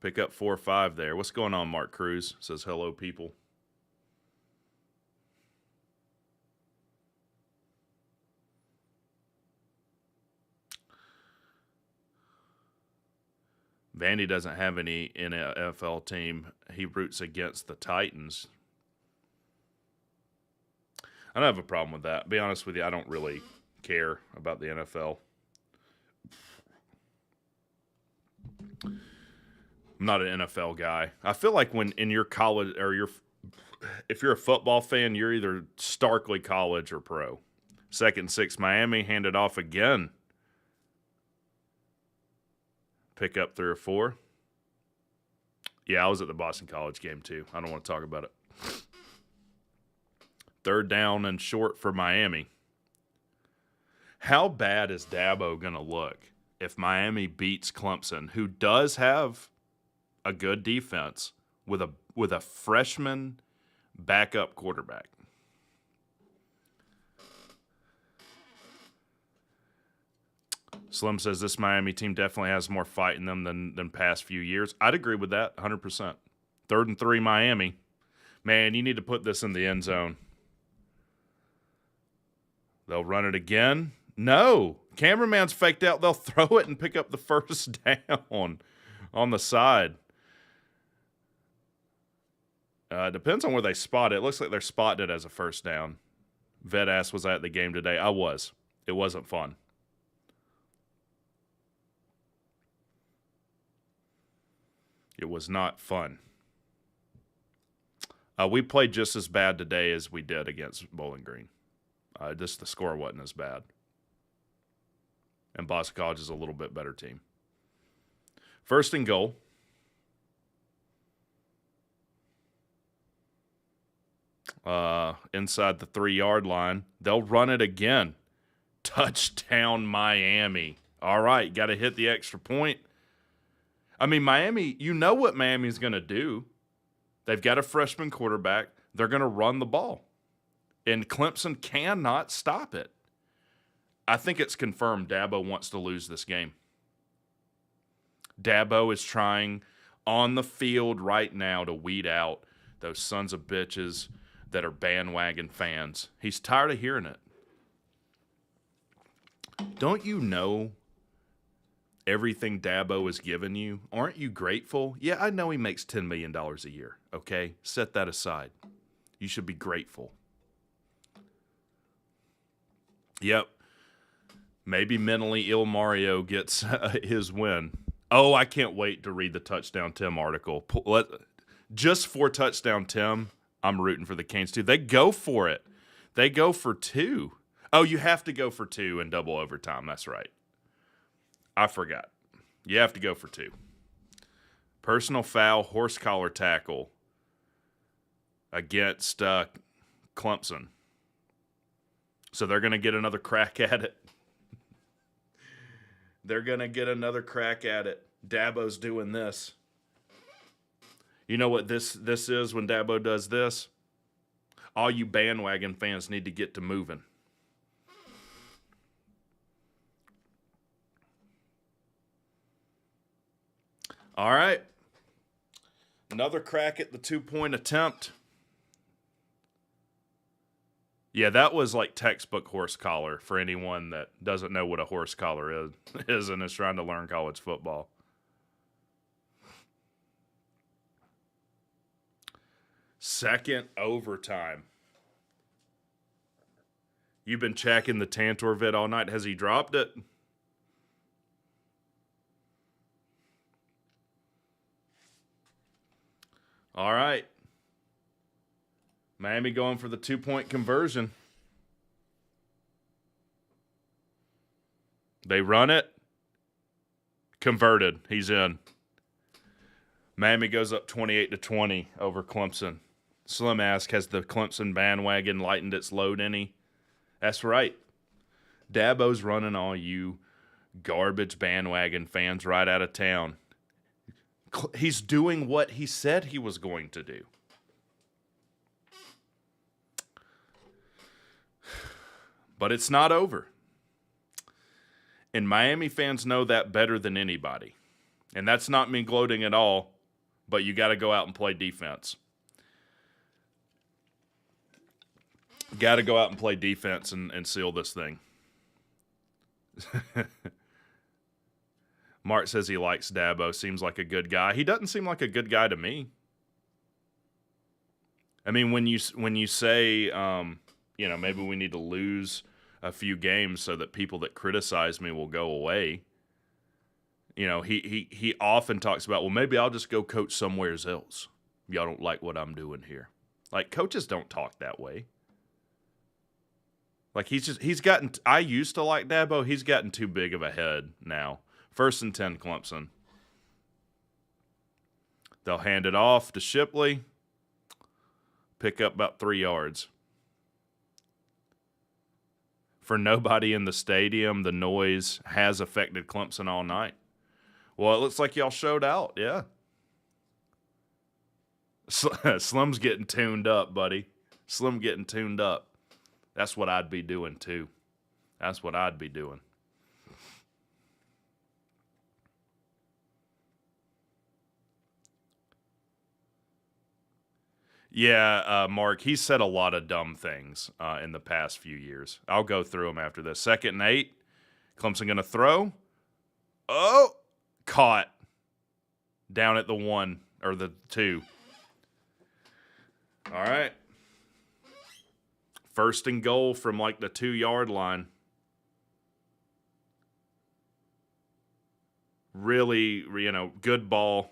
Pick up 4 or 5 there. What's going on, Mark Cruz? Says, hello, people. Vandy doesn't have any NFL team. He roots against the Titans. I don't have a problem with that. Be honest with you, I don't really care about the NFL. I'm not an NFL guy. I feel like when in your college or if you're a football fan, you're either starkly college or pro. 2nd and 6 Miami, handed off again. Pick up 3 or 4. Yeah, I was at the Boston College game too. I don't want to talk about it. 3rd down and short for Miami. How bad is Dabo going to look if Miami beats Clemson, who does have a good defense with a freshman backup quarterback? Slim says this Miami team definitely has more fight in them than past few years. I'd agree with that 100%. 3rd and 3 Miami. Man, you need to put this in the end zone. They'll run it again. No. Cameraman's faked out. They'll throw it and pick up the first down on the side. Depends on where they spot it. It looks like they're spotting it as a first down. Vet asked, was I at the game today? I was. It wasn't fun. It was not fun. We played just as bad today as we did against Bowling Green. Just the score wasn't as bad. And Boston College is a little bit better team. 1st and goal. Inside the 3-yard line. They'll run it again. Touchdown, Miami. All right, got to hit the extra point. I mean, Miami, you know what Miami's going to do. They've got a freshman quarterback. They're going to run the ball. And Clemson cannot stop it. I think it's confirmed Dabo wants to lose this game. Dabo is trying on the field right now to weed out those sons of bitches that are bandwagon fans. He's tired of hearing it. Don't you know everything Dabo has given you? Aren't you grateful? Yeah, I know he makes $10 million a year, okay? Set that aside. You should be grateful. Yep. Maybe mentally ill Mario gets his win. Oh, I can't wait to read the Touchdown Tim article. Just for Touchdown Tim, I'm rooting for the Canes too. They go for it. They go for 2. Oh, you have to go for 2 in double overtime. That's right. I forgot. You have to go for 2. Personal foul, horse collar tackle against Clemson. So they're going to get another crack at it. They're going to get another crack at it. Dabo's doing this. You know what this is when Dabo does this? All you bandwagon fans need to get to moving. All right. Another crack at the 2-point attempt. Yeah, that was like textbook horse collar for anyone that doesn't know what a horse collar is and is trying to learn college football. Second overtime. You've been checking the Tantor vid all night. Has he dropped it? All right. Miami going for the 2-point conversion. They run it. Converted. He's in. Miami goes up 28-20 over Clemson. Slim asks, has the Clemson bandwagon lightened its load any? That's right. Dabo's running all you garbage bandwagon fans right out of town. He's doing what he said he was going to do. But it's not over. And Miami fans know that better than anybody. And that's not me gloating at all, but you got to go out and play defense. Got to go out and play defense and seal this thing. Mark says he likes Dabo. Seems like a good guy. He doesn't seem like a good guy to me. I mean, when you say, maybe we need to lose a few games so that people that criticize me will go away. He often talks about, well, maybe I'll just go coach somewhere else. Y'all don't like what I'm doing here. Like, coaches don't talk that way. Like, I used to like Dabo. He's gotten too big of a head now. 1st and 10, Clemson. They'll hand it off to Shipley. Pick up about 3 yards. For nobody in the stadium, the noise has affected Clemson all night. Well, it looks like y'all showed out, yeah. Slim's getting tuned up, buddy. Slim getting tuned up. That's what I'd be doing, too. That's what I'd be doing. Yeah, Mark, he's said a lot of dumb things in the past few years. I'll go through them after this. 2nd and 8. Clemson going to throw. Oh, caught. Down at the 1 or the 2. All right. 1st and goal from like the 2-yard line. Really, good ball.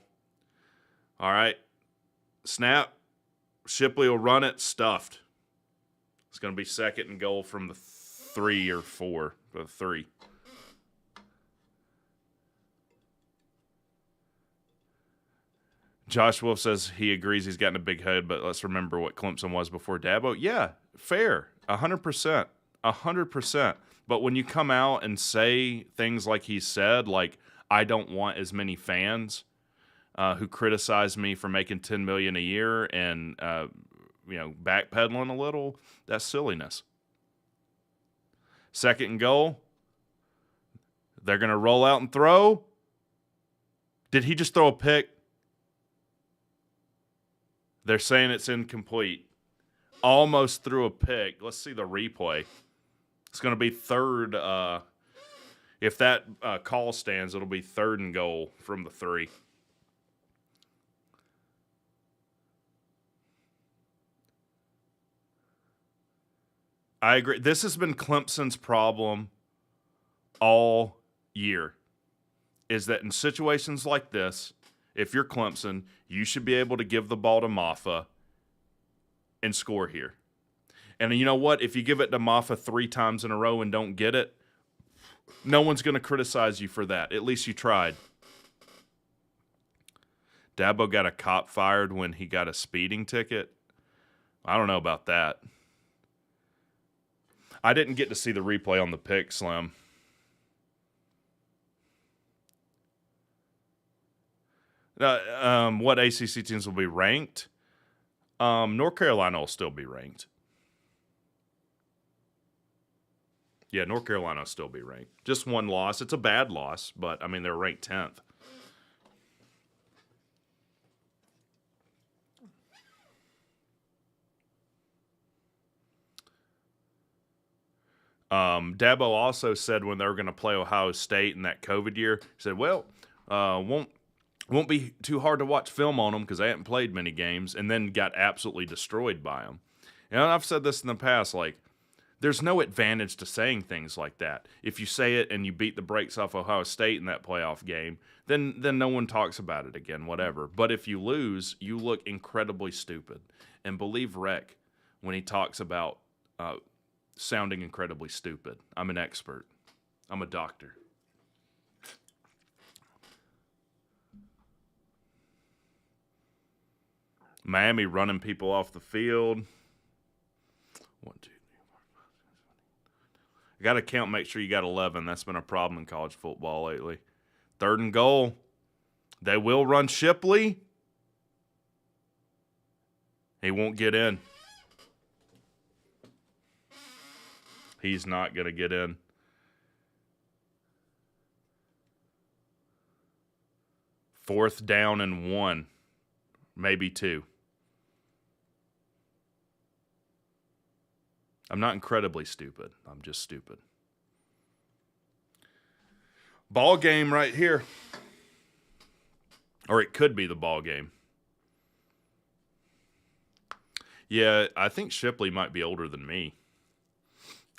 All right. Snap. Shipley will run it. Stuffed. It's going to be 2nd and goal from the 3 or 4. The 3. Josh Wolf says he agrees he's gotten a big head, but let's remember what Clemson was before Dabo. Yeah, fair. 100%. 100%. But when you come out and say things like he said, like, I don't want as many fans who criticize me for making $10 million a year and, backpedaling a little, that's silliness. 2nd and goal. They're going to roll out and throw. Did he just throw a pick? They're saying it's incomplete. Almost threw a pick. Let's see the replay. It's going to be 3rd. If that call stands, it'll be 3rd and goal from the 3. I agree. This has been Clemson's problem all year, is that in situations like this, if you're Clemson, you should be able to give the ball to Maffa and score here. And you know what? If you give it to Maffa 3 times in a row and don't get it, no one's going to criticize you for that. At least you tried. Dabo got a cop fired when he got a speeding ticket. I don't know about that. I didn't get to see the replay on the pick, Slim. What ACC teams will be ranked? North Carolina will still be ranked. Yeah, North Carolina will still be ranked. Just 1 loss. It's a bad loss, but, they're ranked 10th. Dabo also said when they were going to play Ohio State in that COVID year, he said, well, It won't be too hard to watch film on them because they haven't played many games and then got absolutely destroyed by them. And I've said this in the past, like, there's no advantage to saying things like that. If you say it and you beat the brakes off Ohio State in that playoff game, then no one talks about it again, whatever. But if you lose, you look incredibly stupid. And believe Rec when he talks about sounding incredibly stupid. I'm an expert. I'm a doctor. Miami running people off the field. 1, 2, 3, 4, 5, 6, 7. I got to count, make sure you got 11. That's been a problem in college football lately. 3rd and goal. They will run Shipley. He won't get in. He's not going to get in. 4th down and 1. Maybe 2. I'm not incredibly stupid. I'm just stupid. Ball game right here. Or it could be the ball game. Yeah, I think Shipley might be older than me.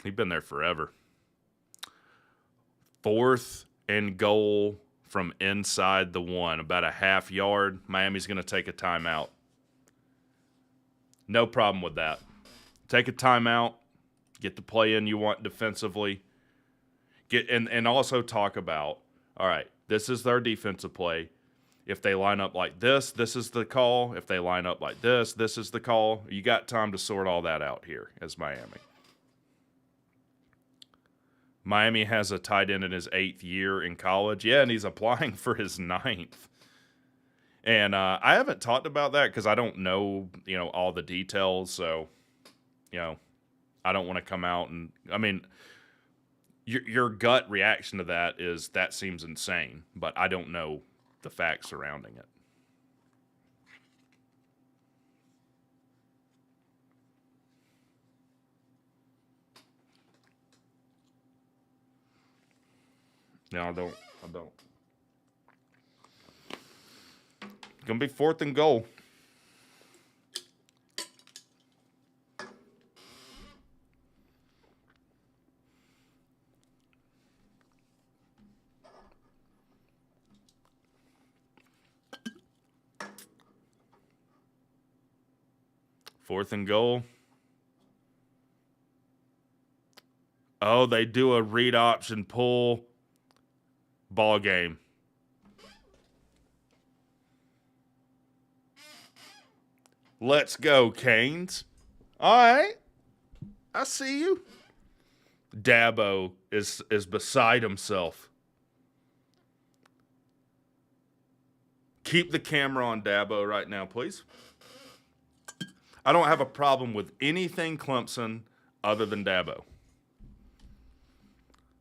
He's been there forever. 4th and goal from inside the 1, about a half yard. Miami's going to take a timeout. No problem with that. Take a timeout. Get the play in you want defensively. And also talk about, all right, this is their defensive play. If they line up like this, this is the call. If they line up like this, this is the call. You got time to sort all that out here as Miami. Miami has a tight end in his 8th year in college. Yeah, and he's applying for his 9th. And I haven't talked about that because I don't know, all the details. So, I don't want to come out and, your gut reaction to that is that seems insane, but I don't know the facts surrounding it. No, I don't. It's going to be 4th and goal. Fourth and goal. Oh, they do a read option pull. Ball game. Let's go, Canes. All right. I see you. Dabo is beside himself. Keep the camera on Dabo right now, please. I don't have a problem with anything Clemson other than Dabo.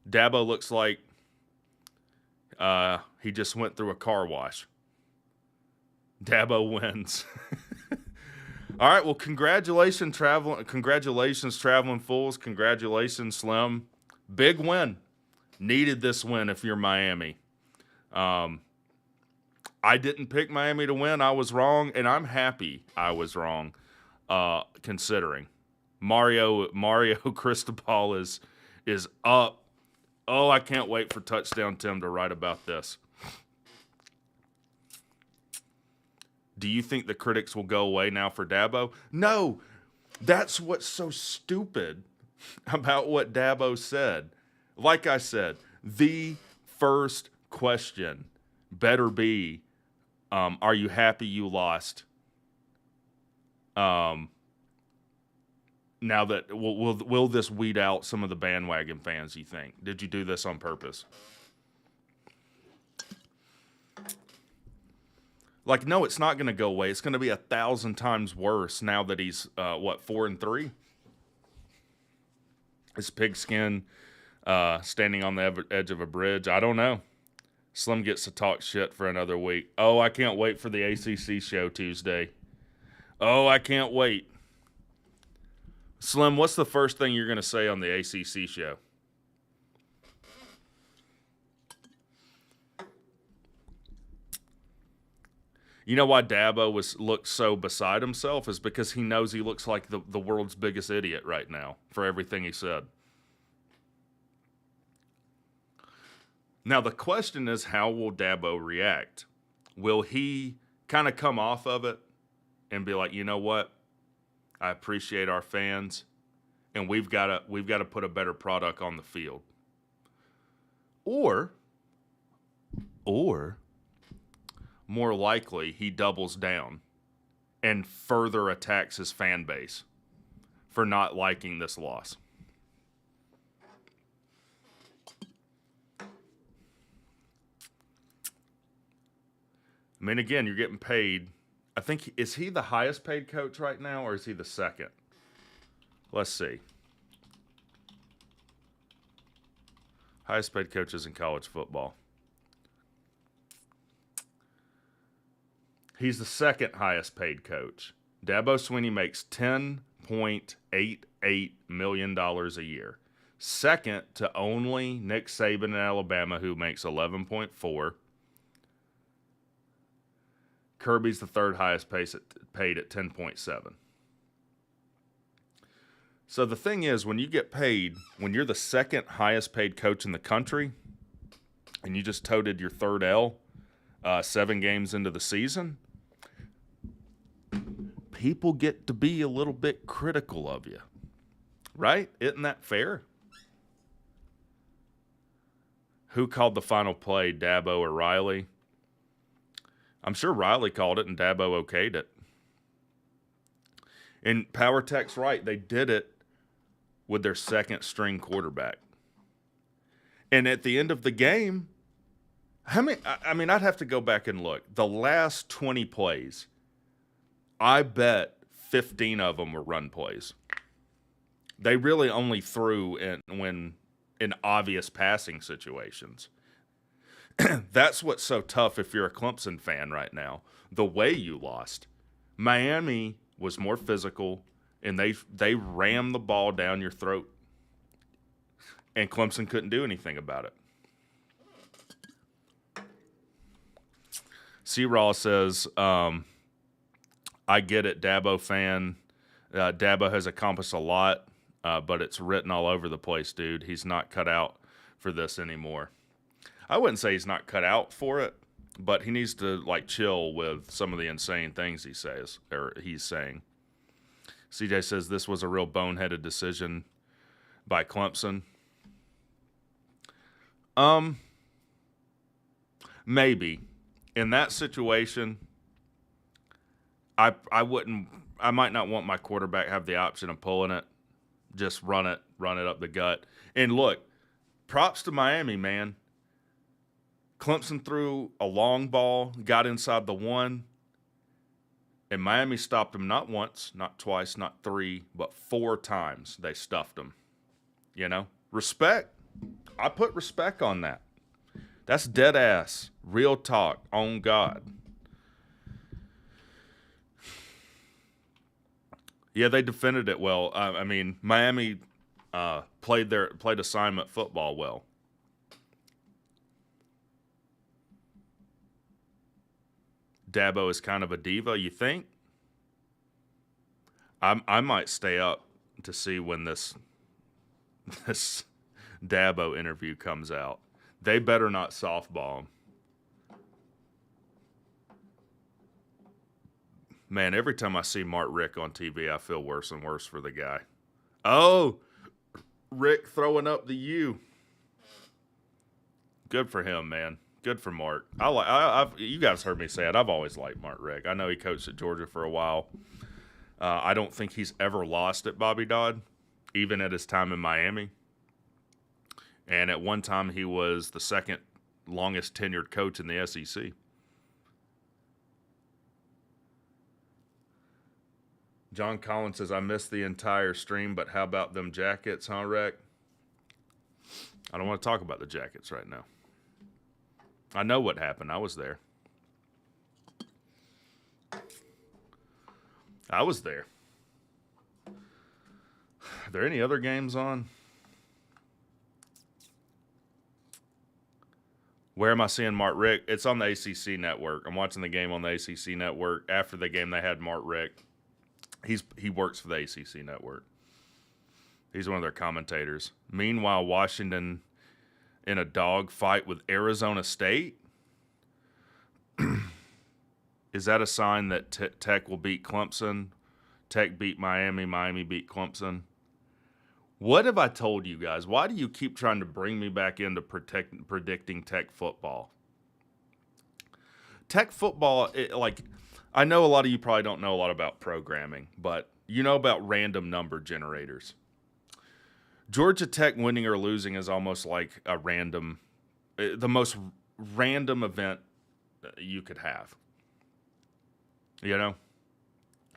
Dabo looks like he just went through a car wash. Dabo wins. All right, well, congratulations, Traveling Fools. Congratulations, Slim. Big win. Needed this win if you're Miami. I didn't pick Miami to win. I was wrong, and I'm happy I was wrong, considering. Mario Cristobal is up. Oh, I can't wait for Touchdown Tim to write about this. Do you think the critics will go away now for Dabo? No. That's what's so stupid about what Dabo said. Like I said, the first question better be, are you happy you lost? Now that will this weed out some of the bandwagon fans, you think? Did you do this on purpose? Like, no, it's not going to go away. It's going to be 1,000 times worse now that he's 4-3. Is Pigskin standing on the edge of a bridge? I don't know. Slim gets to talk shit for another week. Oh, I can't wait for the ACC show Tuesday. Oh, I can't wait. Slim, what's the first thing you're going to say on the ACC show? You know why Dabo looked so beside himself is because he knows he looks like the world's biggest idiot right now for everything he said. Now, the question is, how will Dabo react? Will he kind of come off of it and be like, you know what? I appreciate our fans, and we've got to put a better product on the field. Or more likely, he doubles down and further attacks his fan base for not liking this loss. I mean, again, you're getting paid. I think, is he the highest paid coach right now, or is he the second? Let's see. Highest paid coaches in college football. He's the second highest paid coach. Dabo Swinney makes $10.88 million a year. Second to only Nick Saban in Alabama, who makes $11.4. Kirby's the third highest paid at $10.7. So the thing is, when you get paid, when you're the second highest paid coach in the country, and you just toted your third L 7 games into the season, people get to be a little bit critical of you, right? Isn't that fair? Who called the final play, Dabo or Riley? I'm sure Riley called it and Dabo okayed it. And Power Tech's right. They did it with their second string quarterback. And at the end of the game, I mean, I'd have to go back and look. The last 20 plays, I bet 15 of them were run plays. They really only threw in obvious passing situations. That's what's so tough if you're a Clemson fan right now. The way you lost. Miami was more physical, and they rammed the ball down your throat. And Clemson couldn't do anything about it. C-Raw says, I get it, Dabo fan. Dabo has accomplished a lot, but it's written all over the place, dude. He's not cut out for this anymore. I wouldn't say he's not cut out for it, but he needs to chill with some of the insane things he says or he's saying. CJ says this was a real boneheaded decision by Clemson. Maybe in that situation, I might not want my quarterback have the option of pulling it, just run it up the gut. And look, props to Miami, man. Clemson threw a long ball, got inside the 1, and Miami stopped them not once, not twice, not 3, but 4 times they stuffed them. You know? Respect. I put respect on that. That's dead ass. Real talk. On God. Yeah, they defended it well. I mean, Miami played assignment football well. Dabo is kind of a diva, you think? I might stay up to see when this Dabo interview comes out. They better not softball him. Man, every time I see Mark Rick on TV, I feel worse and worse for the guy. Oh, Rick throwing up the U. Good for him, man. Good for Mark. You guys heard me say it. I've always liked Mark Rick. I know he coached at Georgia for a while. I don't think he's ever lost at Bobby Dodd, even at his time in Miami. And at one time, he was the second longest tenured coach in the SEC. John Collins says, I missed the entire stream, but how about them jackets, huh, Rec? I don't want to talk about the jackets right now. I know what happened. I was there. I was there. Are there any other games on? Where am I seeing Mark Richt? It's on the ACC network. I'm watching the game on the ACC network. After the game, they had Mark Richt. He works for the ACC network. He's one of their commentators. Meanwhile, Washington in a dog fight with Arizona State. Is that a sign that Tech will beat Clemson? Tech beat Miami. Miami beat Clemson. What have I told you guys? Why do you keep trying to bring me back into predicting Tech football? Tech football, I know a lot of you probably don't know a lot about programming, but you know about random number generators. Georgia Tech winning or losing is almost like the most random event you could have. You know?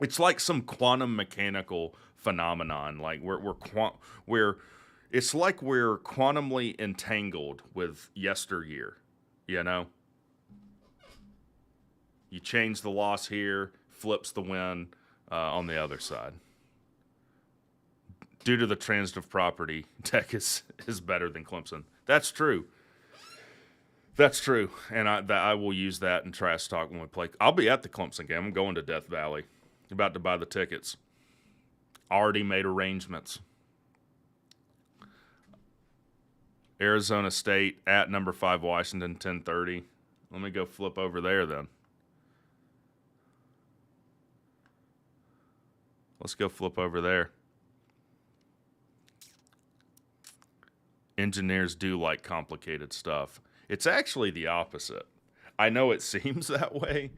It's like some quantum mechanical phenomenon. Like it's like we're quantumly entangled with yesteryear, you know? You change the loss here, flips the win on the other side. Due to the transitive property, Tech is better than Clemson. That's true. That's true, and I will use that in trash talk when we play. I'll be at the Clemson game. I'm going to Death Valley. About to buy the tickets. Already made arrangements. Arizona State at number 5 Washington, 10:30. Let me go flip over there then. Let's go flip over there. Engineers do like complicated stuff. It's actually the opposite. I know it seems that way.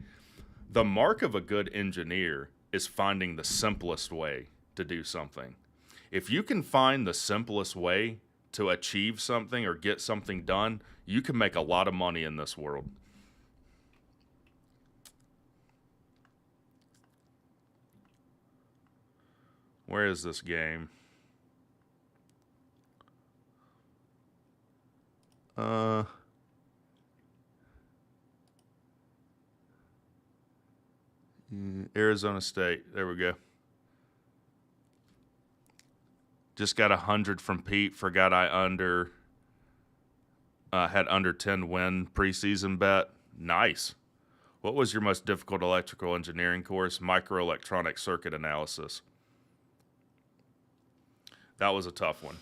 The mark of a good engineer is finding the simplest way to do something. If you can find the simplest way to achieve something or get something done, you can make a lot of money in this world. Where is this game? Arizona State. There we go. Just got 100 from Pete. Forgot I had under 10 win preseason bet. Nice. What was your most difficult electrical engineering course? Microelectronic circuit analysis. That was a tough one.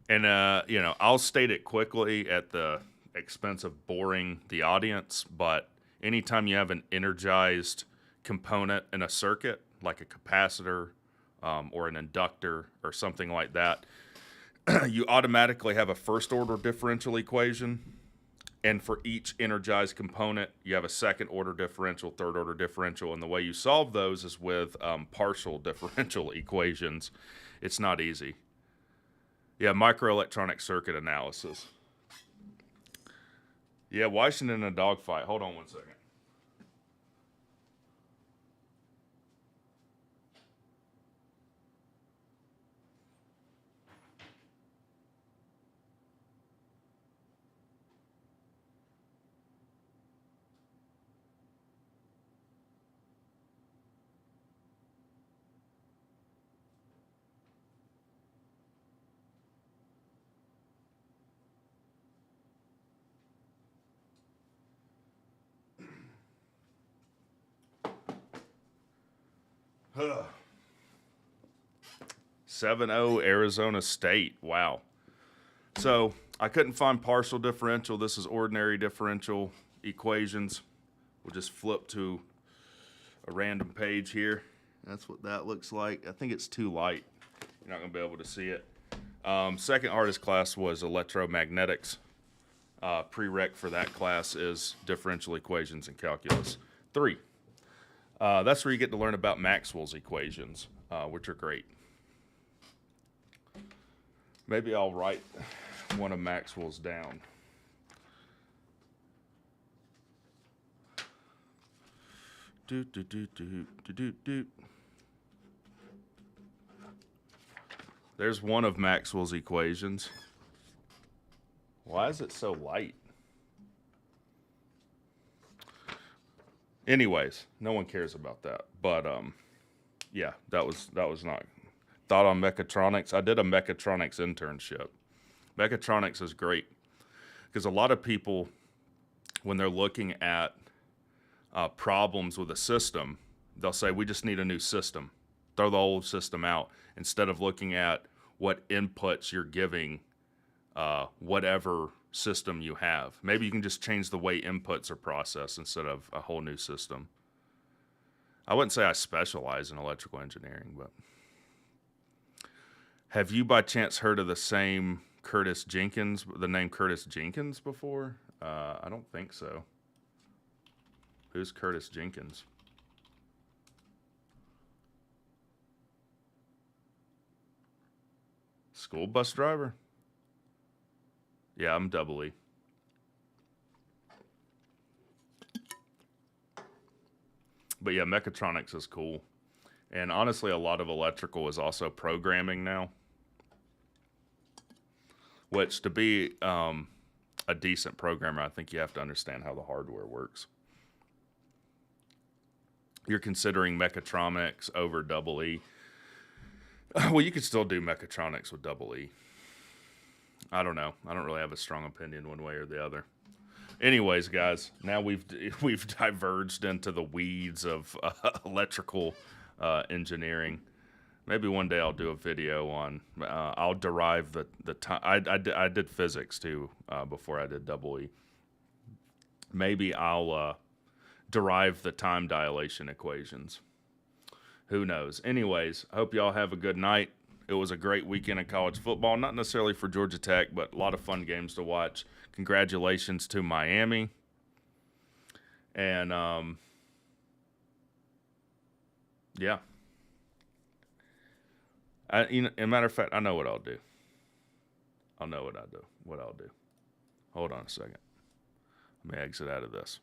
And, I'll state it quickly at the expense of boring the audience, but anytime you have an energized component in a circuit, like a capacitor or an inductor or something like that, you automatically have a first-order differential equation. And for each energized component, you have a second-order differential, third-order differential. And the way you solve those is with partial differential equations. It's not easy. Yeah, microelectronic circuit analysis. Yeah, Washington in a dogfight. Hold on one second. Huh. 7-0 Arizona State. Wow. So I couldn't find partial differential. This is ordinary differential equations. We'll just flip to a random page here. That's what that looks like. I think it's too light. You're not going to be able to see it. Second hardest class was electromagnetics. Prereq for that class is differential equations and calculus. 3. That's where you get to learn about Maxwell's equations, which are great. Maybe I'll write one of Maxwell's down. There's one of Maxwell's equations. Why is it so light? Anyways, no one cares about that. But that was not thought on mechatronics. I did a mechatronics internship. Mechatronics is great because a lot of people, when they're looking at problems with a system, they'll say, we just need a new system. Throw the old system out instead of looking at what inputs you're giving whatever system you have. Maybe you can just change the way inputs are processed instead of a whole new system. I wouldn't say I specialize in electrical engineering, but have you by chance heard of the name Curtis Jenkins before? I don't think so. Who's Curtis Jenkins? School bus driver? Yeah, I'm double E. But yeah, mechatronics is cool. And honestly, a lot of electrical is also programming now. Which, to be a decent programmer, I think you have to understand how the hardware works. You're considering mechatronics over double E. Well, you could still do mechatronics with double E. I don't know. I don't really have a strong opinion one way or the other. Anyways, guys, now we've diverged into the weeds of electrical engineering. Maybe one day I'll do a video on. I'll derive the time. I did physics too before I did double E. Maybe I'll derive the time dilation equations. Who knows? Anyways, I hope y'all have a good night. It was a great weekend of college football. Not necessarily for Georgia Tech, but a lot of fun games to watch. Congratulations to Miami. And, yeah. As a matter of fact, I know what I'll do. What I'll do. Hold on a second. Let me exit out of this.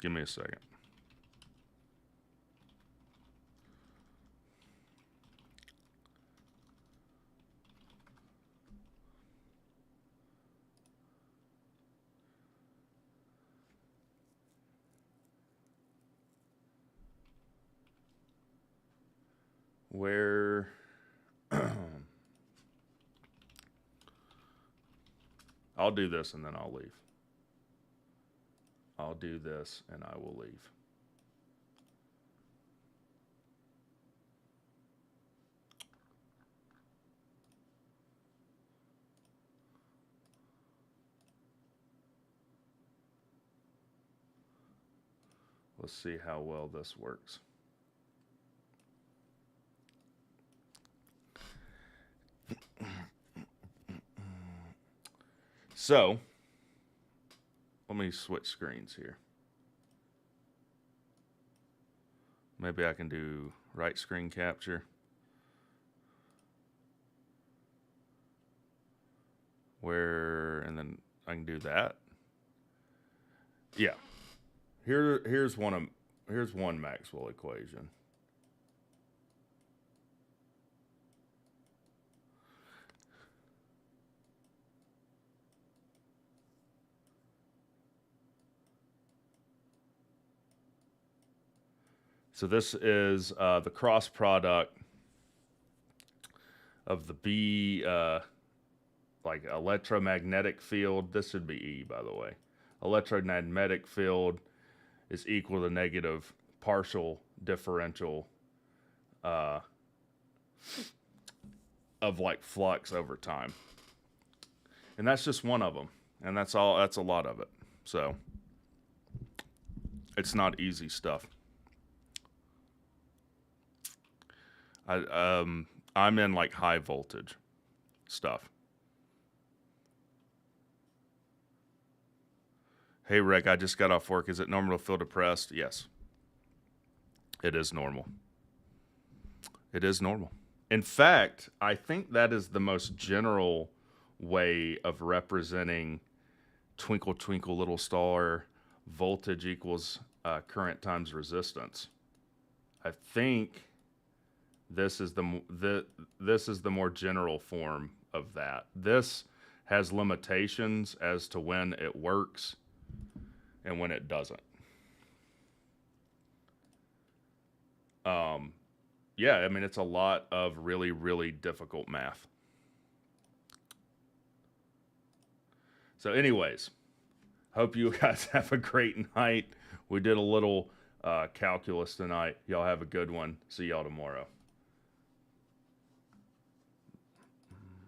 Give me a second. Where I'll do this and then I'll leave. I'll do this and I will leave. Let's see how well this works. So, let me switch screens here. Maybe I can do right screen capture. And then I can do that. Yeah. Here's one Maxwell equation. So this is the cross product of the B, like electromagnetic field. This should be E, by the way. Electromagnetic field is equal to negative partial differential of like flux over time. And that's just one of them. And that's all. That's a lot of it. So it's not easy stuff. I'm in like high voltage stuff. Hey Rick, I just got off work. Is it normal to feel depressed? Yes. It is normal. It is normal. In fact, I think that is the most general way of representing twinkle twinkle little star, voltage equals current times resistance. I think this is the more general form of that. This has limitations as to when it works and when it doesn't. yeah, I mean, it's a lot of really, really difficult math. So anyways, hope you guys have a great night. We did a little calculus tonight. Y'all have a good one. See y'all tomorrow.